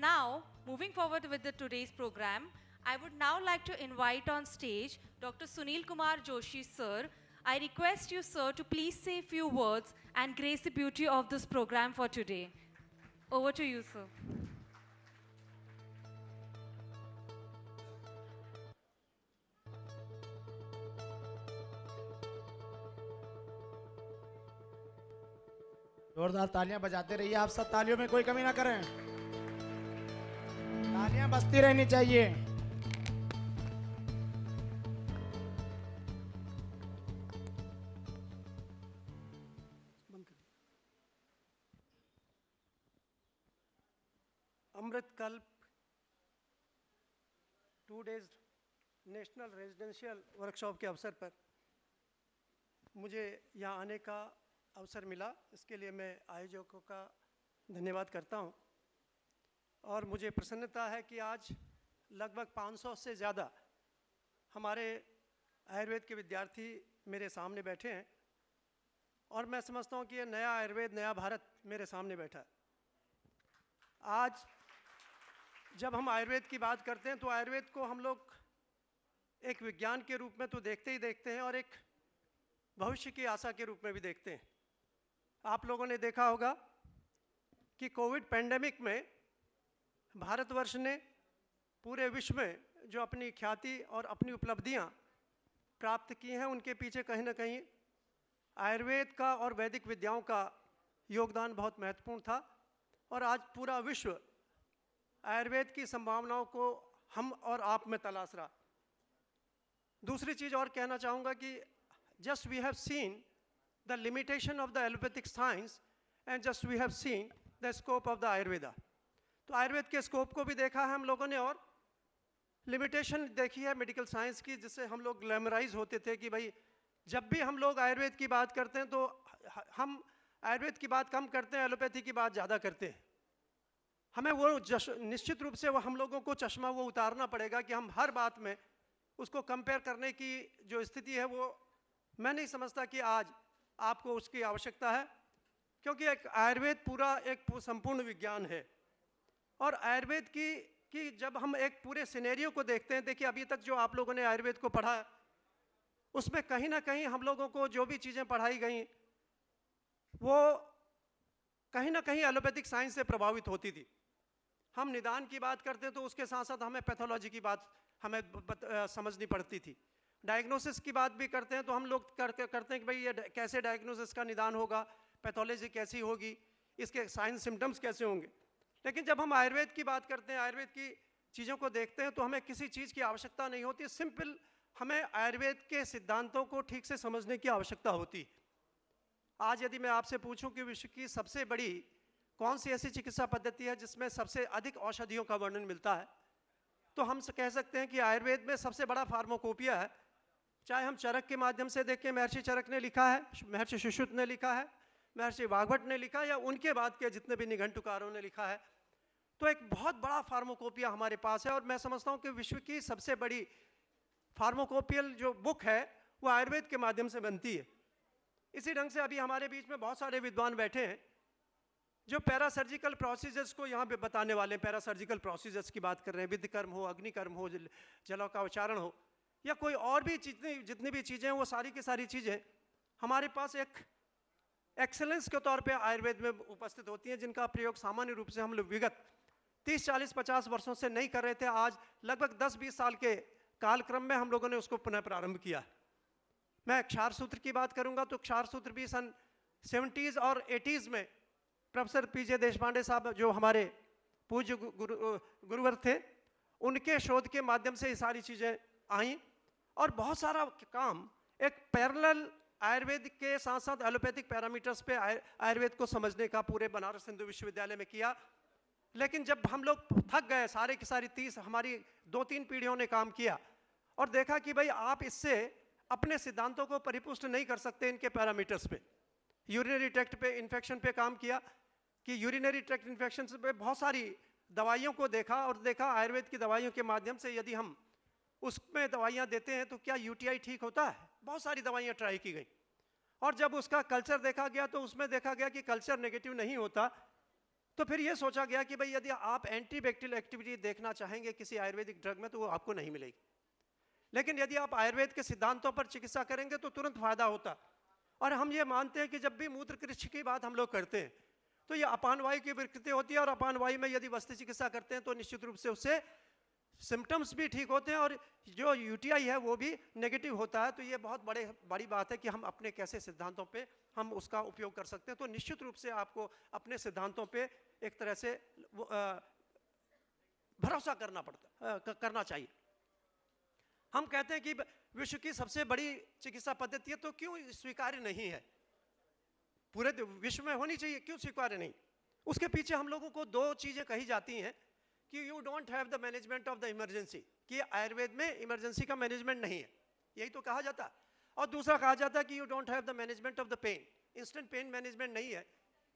Now, moving forward with today's program, I would now like to invite on stage Dr. Sunil Kumar Joshi, sir. I request you, sir, to please say a few words and grace the beauty of this program for today. Over to you, sir. जोरदार तालियां बजाते रहिए आप सब, तालियों में कोई कमी ना करें। तालियां बजती रहनी चाहिए। अमृतकल्प 2 डेज नेशनल रेजिडेंशियल वर्कशॉप के अवसर पर मुझे यहाँ आने का अवसर मिला, इसके लिए मैं आयोजकों का धन्यवाद करता हूँ। और मुझे प्रसन्नता है कि आज लगभग 500 से ज़्यादा हमारे आयुर्वेद के विद्यार्थी मेरे सामने बैठे हैं और मैं समझता हूँ कि ये नया आयुर्वेद, नया भारत मेरे सामने बैठा है। आज जब हम आयुर्वेद की बात करते हैं तो आयुर्वेद को हम लोग एक विज्ञान के रूप में तो देखते ही देखते हैं और एक भविष्य की आशा के रूप में भी देखते हैं। आप लोगों ने देखा होगा कि कोविड पैंडेमिक में भारतवर्ष ने पूरे विश्व में जो अपनी ख्याति और अपनी उपलब्धियां प्राप्त की हैं, उनके पीछे कहीं ना कहीं आयुर्वेद का और वैदिक विद्याओं का योगदान बहुत महत्वपूर्ण था। और आज पूरा विश्व आयुर्वेद की संभावनाओं को हम और आप में तलाश रहा। दूसरी चीज़ और कहना चाहूँगा कि just we have seen the limitation of the allopathic science and just we have seen the scope of the Ayurveda. तो आयुर्वेद के स्कोप को भी देखा है हम लोगों ने और लिमिटेशन देखी है मेडिकल साइंस की, जिससे हम लोग ग्लैमराइज होते थे कि भाई जब भी हम लोग आयुर्वेद की बात करते हैं तो हम आयुर्वेद की बात कम करते हैं, एलोपैथी की बात ज़्यादा करते हैं। हमें वो निश्चित रूप से वो हम लोगों को चश्मा वो उतारना पड़ेगा कि हम हर बात में उसको कंपेयर करने की जो स्थिति है वो मैं नहीं समझता कि आज आपको उसकी आवश्यकता है, क्योंकि एक आयुर्वेद पूरा एक संपूर्ण विज्ञान है। और आयुर्वेद की जब हम एक पूरे सिनेरियो को देखते हैं, देखिए अभी तक जो आप लोगों ने आयुर्वेद को पढ़ा है उसमें कहीं ना कहीं हम लोगों को जो भी चीज़ें पढ़ाई गई वो कहीं ना कहीं एलोपैथिक साइंस से प्रभावित होती थी। हम निदान की बात करते हैं तो उसके साथ साथ हमें पैथोलॉजी की बात हमें समझनी पड़ती थी। डायग्नोसिस की बात भी करते हैं तो हम लोग करते हैं कि भाई ये कैसे डायग्नोसिस का निदान होगा, पैथोलॉजी कैसी होगी, इसके साइंस सिम्टम्स कैसे होंगे। लेकिन जब हम आयुर्वेद की बात करते हैं, आयुर्वेद की चीज़ों को देखते हैं तो हमें किसी चीज़ की आवश्यकता नहीं होती, सिंपल हमें आयुर्वेद के सिद्धांतों को ठीक से समझने की आवश्यकता होती। आज यदि मैं आपसे पूछूं कि विश्व की सबसे बड़ी कौन सी ऐसी चिकित्सा पद्धति है जिसमें सबसे अधिक औषधियों का वर्णन मिलता है, तो हम कह सकते हैं कि आयुर्वेद में सबसे बड़ा फार्माकोपिया है। चाहे हम चरक के माध्यम से देखें, महर्षि चरक ने लिखा है, महर्षि सुश्रुत ने लिखा है, महर्षि वाग्भट ने लिखा है, या उनके बाद के जितने भी निघंटुकारों ने लिखा है, तो एक बहुत बड़ा फार्माकोपिया हमारे पास है। और मैं समझता हूँ कि विश्व की सबसे बड़ी फार्माकोपियल जो बुक है वो आयुर्वेद के माध्यम से बनती है। इसी ढंग से अभी हमारे बीच में बहुत सारे विद्वान बैठे हैं जो पैरासर्जिकल प्रोसीजर्स को यहाँ पे बताने वाले हैं। पैरासर्जिकल प्रोसीजर्स की बात कर रहे हैं, विद्ध कर्म हो, अग्निकर्म हो, जलों का उच्चारण हो, या कोई और भी जितनी भी चीज़ें हैं, वो सारी की सारी चीज़ें हमारे पास एक एक्सेलेंस के तौर पे आयुर्वेद में उपस्थित होती हैं, जिनका प्रयोग सामान्य रूप से हम लोग विगत 30, 40, 50 वर्षों से नहीं कर रहे थे। आज लगभग 10-20 साल के कालक्रम में हम लोगों ने उसको पुनः प्रारंभ किया। मैं क्षार सूत्र की बात करूंगा तो क्षार सूत्र भी सन 70s और 80s में प्रोफेसर पीजे देशपांडे साहब जो हमारे पूज्य गुरुवर थे, उनके शोध के माध्यम से ये सारी चीज़ें आई। और बहुत सारा काम एक पैरेलल आयुर्वेद के साथ साथ एलोपैथिक पैरामीटर्स पे आयुर्वेद को समझने का पूरे बनारस हिंदू विश्वविद्यालय में किया। लेकिन जब हम लोग थक गए, सारे की सारी 30 हमारी 2-3 पीढ़ियों ने काम किया और देखा कि भाई आप इससे अपने सिद्धांतों को परिपुष्ट नहीं कर सकते इनके पैरामीटर्स पे। यूरिनरी ट्रैक्ट पे इन्फेक्शन पे काम किया कि यूरिनरी ट्रैक्ट इन्फेक्शन पे बहुत सारी दवाइयों को देखा और देखा आयुर्वेद की दवाइयों के माध्यम से यदि हम उसमें दवाइयाँ देते हैं तो क्या यूटीआई ठीक होता है। बहुत सारी दवाइयाँ ट्राई की गई और जब उसका कल्चर देखा गया तो उसमें देखा गया कि कल्चर नेगेटिव नहीं होता। तो फिर ये सोचा गया कि भाई यदि आप एंटीबैक्टीरियल एक्टिविटी देखना चाहेंगे किसी आयुर्वेदिक ड्रग में तो वो आपको नहीं मिलेगी, लेकिन यदि आप आयुर्वेद के सिद्धांतों पर चिकित्सा करेंगे तो तुरंत फायदा होता। और हम ये मानते हैं कि जब भी मूत्र कृषि की बात हम लोग करते हैं तो ये अपान वायु की विकृति होती है और अपान वायु में यदि वस्तु चिकित्सा करते हैं तो निश्चित रूप से उससे सिम्टम्स भी ठीक होते हैं और जो यूटीआई है वो भी नेगेटिव होता है। तो ये बहुत बड़ी बात है कि हम अपने कैसे सिद्धांतों पे हम उसका उपयोग कर सकते हैं। तो निश्चित रूप से आपको अपने सिद्धांतों पे एक तरह से भरोसा करना चाहिए। हम कहते हैं कि विश्व की सबसे बड़ी चिकित्सा पद्धति है, तो क्यों स्वीकार्य नहीं है? पूरे विश्व में होनी चाहिए, क्यों स्वीकार्य नहीं? उसके पीछे हम लोगों को दो चीजें कही जाती हैं कि you don't have the management of the emergency, कि आयुर्वेद में इमरजेंसी का मैनेजमेंट नहीं है, यही तो कहा जाता है। और दूसरा कहा जाता है कि you don't have the management of the pain, instant pain management नहीं है।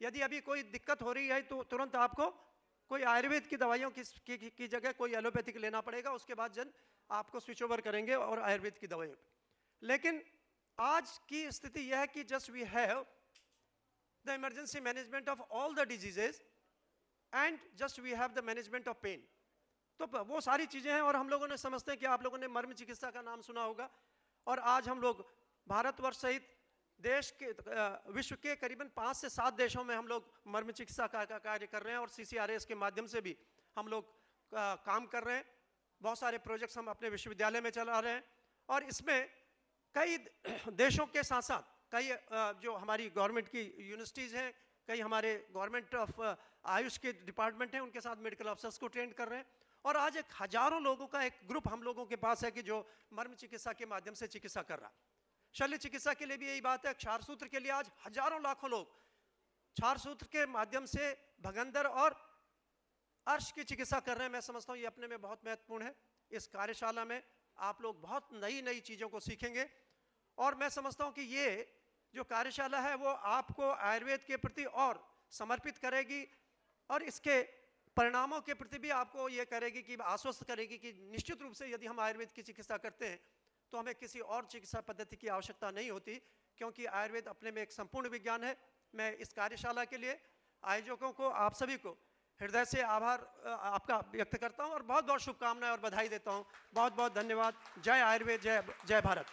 यदि अभी कोई दिक्कत हो रही है तो तुरंत आपको कोई आयुर्वेद की दवाइयों की जगह कोई एलोपैथिक लेना पड़ेगा, उसके बाद जन आपको स्विच ओवर करेंगे और आयुर्वेद की दवाइयों पे। लेकिन आज की स्थिति यह है कि just we have the emergency management of all the diseases and just we have the management of pain. तो वो सारी चीजें हैं, और हम लोगों ने समझते हैं कि आप लोगों ने मर्म चिकित्सा का नाम सुना होगा, और आज हम लोग भारतवर्ष सहित देश के विश्व के करीबन 5 से 7 देशों में हम लोग मर्म चिकित्सा का कार्य कर रहे हैं, और CCRS के माध्यम से भी हम लोग काम कर रहे हैं। बहुत सारे प्रोजेक्ट्स हम अपने विश्वविद्यालय में चला रहे हैं, और इसमें कई देशों के साथ साथ कई जो हमारी गवर्नमेंट की यूनिवर्सिटीज़ हैं, कई हमारे गवर्नमेंट ऑफ आयुष के डिपार्टमेंट हैं, उनके साथ मेडिकल ऑफिसर्स को ट्रेन कर रहे हैं। और आज एक हजारों लोगों का एक ग्रुप हम लोगों के पास है कि जो मर्म चिकित्सा के माध्यम से चिकित्सा कर रहा है। शल्य चिकित्सा के लिए भी यही बात है। क्षार सूत्र के लिए आज हजारों लाखों लोग क्षार सूत्र के माध्यम से भगंदर और अर्श की चिकित्सा कर रहे हैं। मैं समझता हूँ ये अपने में बहुत महत्वपूर्ण है। इस कार्यशाला में आप लोग बहुत नई नई चीज़ों को सीखेंगे, और मैं समझता हूँ कि ये जो कार्यशाला है वो आपको आयुर्वेद के प्रति और समर्पित करेगी, और इसके परिणामों के प्रति भी आपको ये करेगी कि आश्वस्त करेगी कि निश्चित रूप से यदि हम आयुर्वेद की चिकित्सा करते हैं तो हमें किसी और चिकित्सा पद्धति की आवश्यकता नहीं होती, क्योंकि आयुर्वेद अपने में एक संपूर्ण विज्ञान है। मैं इस कार्यशाला के लिए आयोजकों को, आप सभी को हृदय से आभार आपका व्यक्त करता हूं, और बहुत बहुत शुभकामनाएं और बधाई देता हूं। बहुत बहुत धन्यवाद। जय आयुर्वेद, जय Bharat.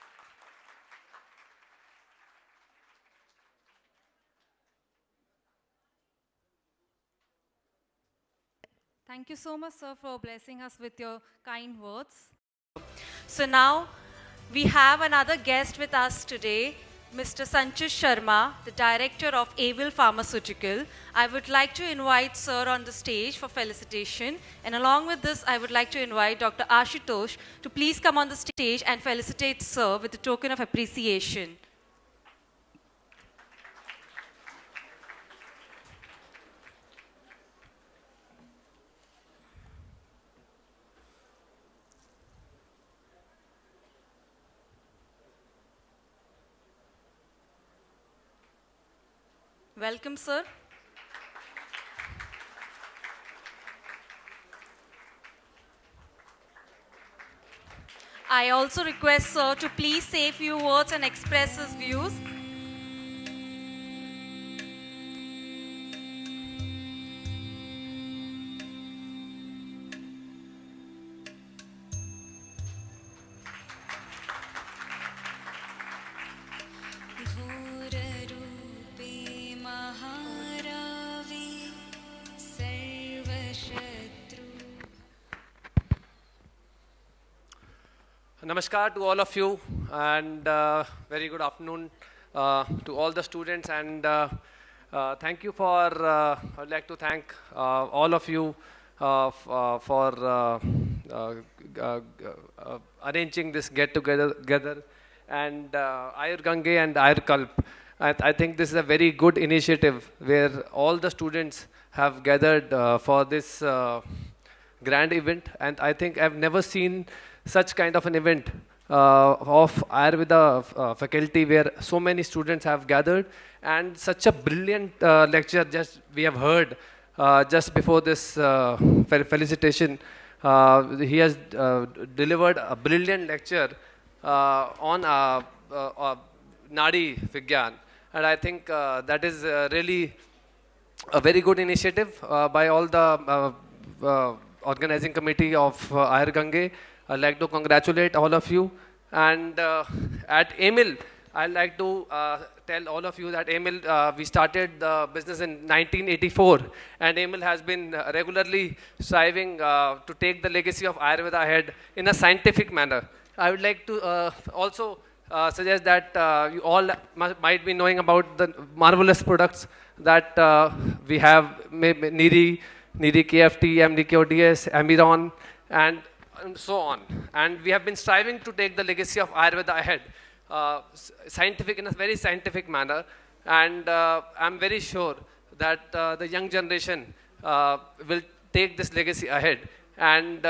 Thank you so much, sir, for blessing us with your kind words. So now we have another guest with us today, Mr. Sanchit Sharma, the director of Avil Pharmaceutical. I would like to invite sir on the stage for felicitation. And along with this, I would like to invite Dr. Ashutosh to please come on the stage and felicitate sir with a token of appreciation. Welcome, sir. I also request sir to please say a few words and express his views. घोररूपे महारावे सर्वशत्रु। Namaskar to all of you, and very good afternoon to all the students, and thank you for, I would like to thank all of you for arranging this get together, and Ayur Gange and Ayur Kalp. I think this is a very good initiative where all the students have gathered for this grand event, and I think I've never seen such kind of an event of Ayurveda faculty where so many students have gathered, and such a brilliant lecture just we have heard just before this felicitation. He has delivered a brilliant lecture on Nadi Vigyan, and I think that is really a very good initiative by all the organizing committee of Ayur Gange. I'd like to congratulate all of you, and at Emil, I'd like to tell all of you that Emil, we started the business in 1984, and Emil has been regularly striving to take the legacy of Ayurveda ahead in a scientific manner. I would like to also suggest that you all might be knowing about the marvelous products that we have, Niri, NIRI KFT, MDK ODS, Amiron, and so on. And we have been striving to take the legacy of Ayurveda ahead, scientific in a very scientific manner. And I'm very sure that the young generation will take this legacy ahead. And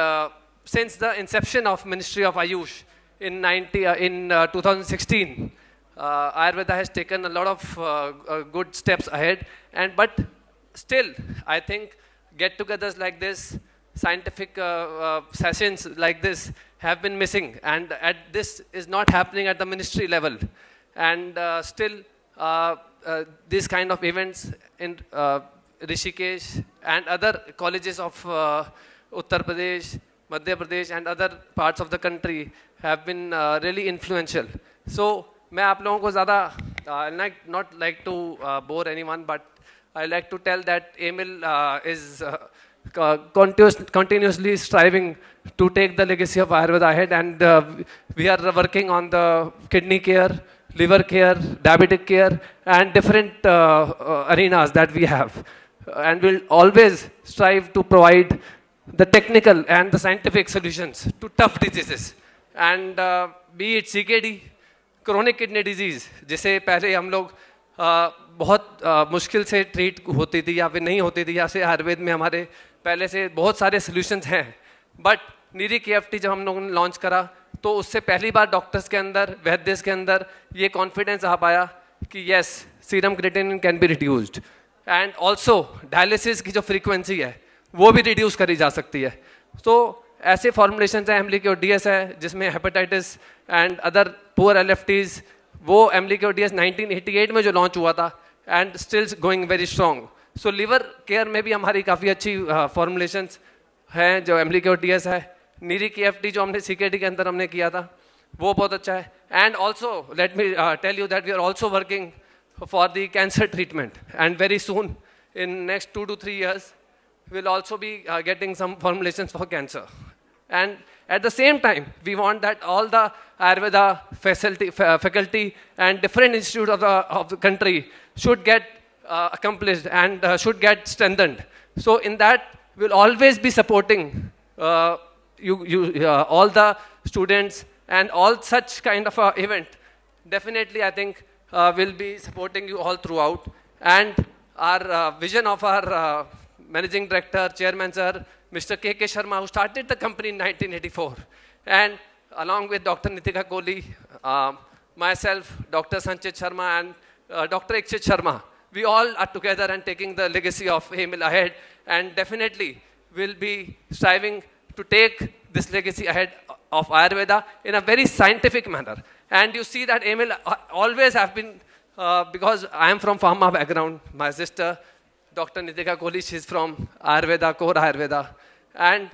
since the inception of Ministry of Ayush in 2016, Ayurveda has taken a lot of good steps ahead. But still, I think get-togethers like this, scientific sessions like this have been missing. And this is not happening at the ministry level. And still, these kind of events in Rishikesh and other colleges of Uttar Pradesh, Madhya Pradesh and other parts of the country have been really influential. So, मैं आप लोगों को ज़्यादा not like to bore anyone, but I like to tell that Emil is continuously striving to take the legacy of Ayurveda ahead, and we are working on the kidney care, liver care, diabetic care, and different arenas that we have. And we'll always strive to provide the technical and the scientific solutions to tough diseases. And be it CKD, chronic kidney disease, जिसे पहले हम लोग बहुत मुश्किल से treat होती थी या फिर नहीं होती थी, या से आयुर्वेद में हमारे पहले से बहुत सारे सॉल्यूशंस हैं. बट NIRI KFT जब हम लोगों ने लॉन्च करा तो उससे पहली बार डॉक्टर्स के अंदर, वैद्यस के अंदर ये कॉन्फिडेंस आ पाया कि yes, serum creatinine can be reduced. And also dialysis की जो फ्रीक्वेंसी है वो भी रिड्यूस करी जा सकती है. तो ऐसे फॉर्मुलेशन हैं, एमली के DS है जिसमें hepatitis and other poor LFTs, वो एमली के DS 1988 में जो लॉन्च हुआ था and still going very strong. So liver care में भी हमारी काफ़ी अच्छी फॉर्मुलेशंस हैं जो एमली के DS है. NIRI KFT जो हमने CKD के अंदर हमने किया था वो बहुत अच्छा है. And also let me tell you that we are also working for the cancer treatment, and very soon in next 2 to 3 years we'll also be getting some formulations for cancer. And at the same time we want that all the Ayurveda faculty and different institutes of the country should get accomplished and should get strengthened. So in that we'll always be supporting all the students and all such kind of event. Definitely I think will be supporting you all throughout. And our vision of our managing director, chairman sir, Mr. K.K. Sharma, who started the company in 1984, and along with Dr. Nitika Kohli, myself, Dr. Sanchit Sharma and Dr. Ikshit Sharma, we all are together and taking the legacy of Emil ahead, and definitely will be striving to take this legacy ahead of Ayurveda in a very scientific manner. And you see that Emil always have been, because I am from pharma background, my sister, Dr. Nitika Kohli, she's from Ayurveda, core Ayurveda. And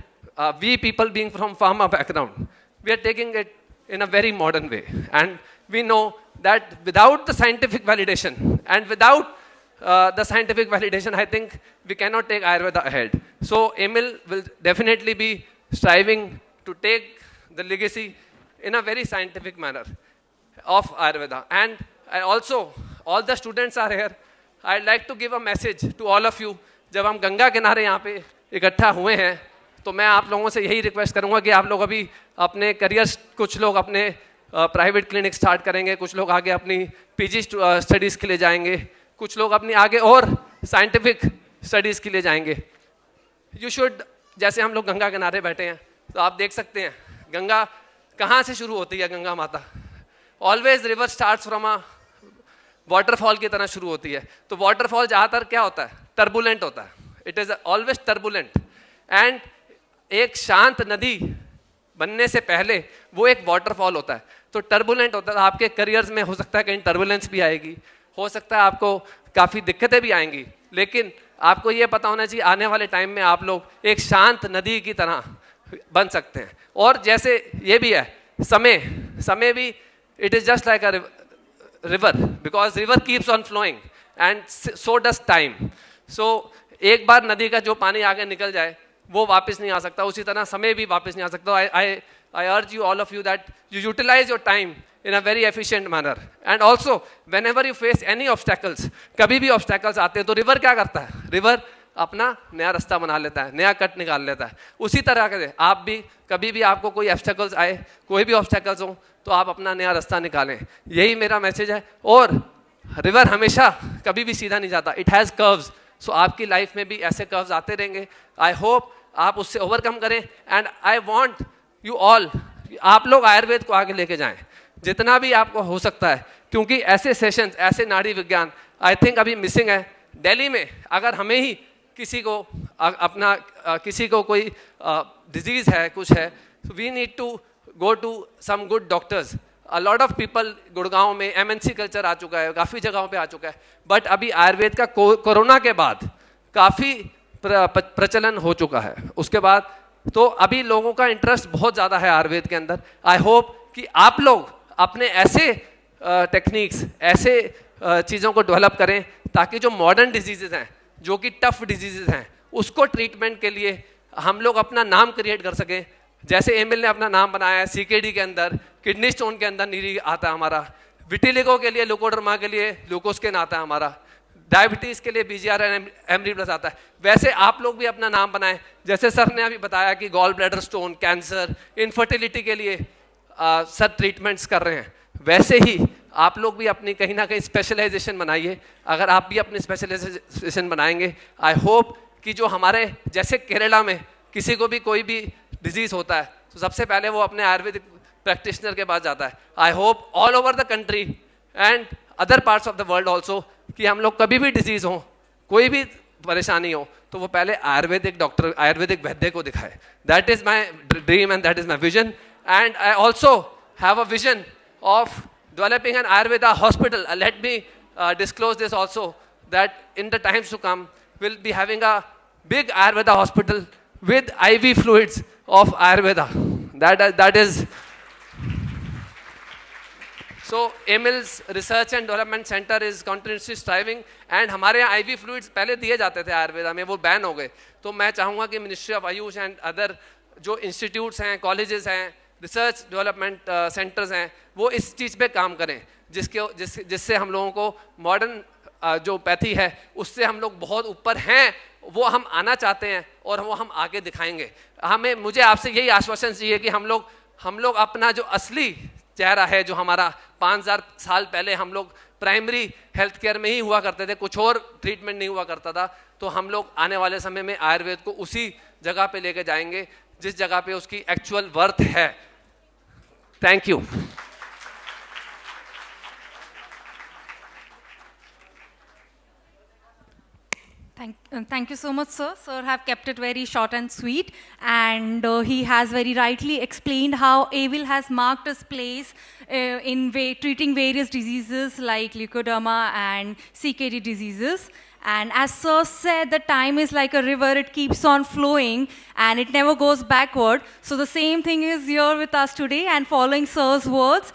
we people being from pharma background, we are taking it in a very modern way. And we know that without the scientific validation, and without the scientific validation, I think we cannot take Ayurveda ahead. So Emil will definitely be striving to take the legacy in a very scientific manner of Ayurveda. And I also, all the students are here, I'd like to give a message to all of you. जब हम गंगा किनारे यहाँ पे इकट्ठा हुए हैं तो मैं आप लोगों से यही रिक्वेस्ट करूँगा कि आप लोग अभी अपने करियर्स, कुछ लोग अपने प्राइवेट क्लिनिक स्टार्ट करेंगे, कुछ लोग आगे अपनी PG स्टडीज़ के लिए जाएंगे, कुछ लोग अपनी आगे और साइंटिफिक स्टडीज़ के लिए जाएंगे. यू शुड, जैसे हम लोग गंगा किनारे बैठे हैं तो आप देख सकते हैं गंगा कहाँ से शुरू होती है. गंगा माता always river starts from a waterfall की तरह शुरू होती है. तो वाटरफॉल ज़्यादातर क्या होता है, टर्बुलेंट होता है. It is always turbulent. And एक शांत नदी बनने से पहले वो एक वाटरफॉल होता है. तो टर्बुलेंट होता है. आपके करियर्स में हो सकता है कहीं टर्बुलेंस भी आएगी, हो सकता है आपको काफ़ी दिक्कतें भी आएंगी, लेकिन आपको ये पता होना चाहिए आने वाले टाइम में आप लोग एक शांत नदी की तरह बन सकते हैं. और जैसे ये भी है समय भी, it is just like a river, because river keeps on flowing and so does time. So एक बार नदी का जो पानी आगे निकल जाए वो वापस नहीं आ सकता, उसी तरह समय भी वापस नहीं आ सकता. I urge you, all of you, that you utilise your time in a very efficient manner. And also whenever you face any obstacles, कभी भी obstacles आते हैं तो river क्या करता है, river अपना नया रास्ता बना लेता है, नया कट निकाल लेता है। उसी तरह के आप भी कभी भी आपको कोई ऑब्स्टेकल्स आए, कोई भी ऑब्स्टेकल्स हो, तो आप अपना नया रास्ता निकालें, यही मेरा मैसेज है। और रिवर हमेशा कभी भी सीधा नहीं जाता, इट हैज़ कर्व्स। सो आपकी लाइफ में भी ऐसे कर्व्स आते रहेंगे। आई होप आप उससे ओवरकम करें। And I want you all, आप लोग आयुर्वेद को आगे लेके जाएं जितना भी आपको हो सकता है, क्योंकि ऐसे सेशंस, ऐसे नाड़ी विज्ञान आई थिंक अभी मिसिंग है। दिल्ली में अगर हमें ही किसी को किसी को कोई डिजीज़ है, कुछ है, we need to go to some good doctors. A lot of people, Gurgaon में MNC कल्चर आ चुका है, काफ़ी जगहों पे आ चुका है, बट अभी आयुर्वेद का कोरोना के बाद काफ़ी प्रचलन हो चुका है। उसके बाद तो अभी लोगों का इंटरेस्ट बहुत ज़्यादा है आयुर्वेद के अंदर। आई होप कि आप लोग अपने ऐसे टेक्निक्स, ऐसे चीज़ों को डेवलप करें ताकि जो मॉडर्न डिजीज़ हैं, जो कि टफ डिजीज़ हैं, उसको ट्रीटमेंट के लिए हम लोग अपना नाम क्रिएट कर सकें। जैसे एमिल ने अपना नाम बनाया है, CKD के अंदर, किडनी स्टोन के अंदर नीरी आता है हमारा, विटिलिगो के लिए, लुकोडर्मा के लिए लुकोस्किन आता है हमारा, डायबिटीज़ के लिए BGR एमरी+ आता है। वैसे आप लोग भी अपना नाम बनाएं। जैसे सर ने अभी बताया कि gall bladder stone, cancer, infertility के लिए सर ट्रीटमेंट्स कर रहे हैं, वैसे ही आप लोग भी अपनी कहीं ना कहीं स्पेशलाइजेशन बनाइए। अगर आप भी अपनी स्पेशलाइजेशन बनाएंगे, आई होप कि जो हमारे जैसे केरला में किसी को भी कोई भी डिजीज़ होता है तो सबसे पहले वो अपने आयुर्वेदिक प्रैक्टिशनर के पास जाता है। I hope all over the country and other parts of the world also कि हम लोग कभी भी डिजीज़ हो, कोई भी परेशानी हो, तो वो पहले आयुर्वेदिक डॉक्टर, आयुर्वेदिक वैद्य को दिखाए। That is my dream and that is my vision. And I also have a vision of developing an Ayurveda hospital. Let me disclose this also, that in the times to come, we'll be having a big Ayurveda hospital with IV fluids of Ayurveda. That is. So Emil's Research and Development Center is continuously striving, and हमारे यहाँ IV fluids पहले दिए जाते थे आयुर्वेदा में, वो ban हो गए। तो मैं चाहूँगा कि ministry of Ayush and other जो इंस्टीट्यूट्स हैं, कॉलेजेस हैं, रिसर्च डेवलपमेंट सेंटर्स हैं, वो इस चीज़ पे काम करें, जिससे हम लोगों को मॉडर्न जो पैथी है उससे हम लोग बहुत ऊपर हैं, वो हम आना चाहते हैं और वो हम आगे दिखाएंगे। मुझे आपसे यही आश्वासन चाहिए कि हम लोग अपना जो असली चेहरा है, जो हमारा 5000 साल पहले हम लोग प्राइमरी हेल्थ केयर में ही हुआ करते थे, कुछ और ट्रीटमेंट नहीं हुआ करता था, तो हम लोग आने वाले समय में आयुर्वेद को उसी जगह पे लेके जाएंगे जिस जगह पे उसकी एक्चुअल वर्थ है। Thank you. Thank you so much, sir. Sir have kept it very short and sweet, and he has very rightly explained how AWIL has marked its place in treating various diseases like leukoderma and CKD diseases. And as sir said, the time is like a river, it keeps on flowing and it never goes backward. So the same thing is here with us today, and following sir's words,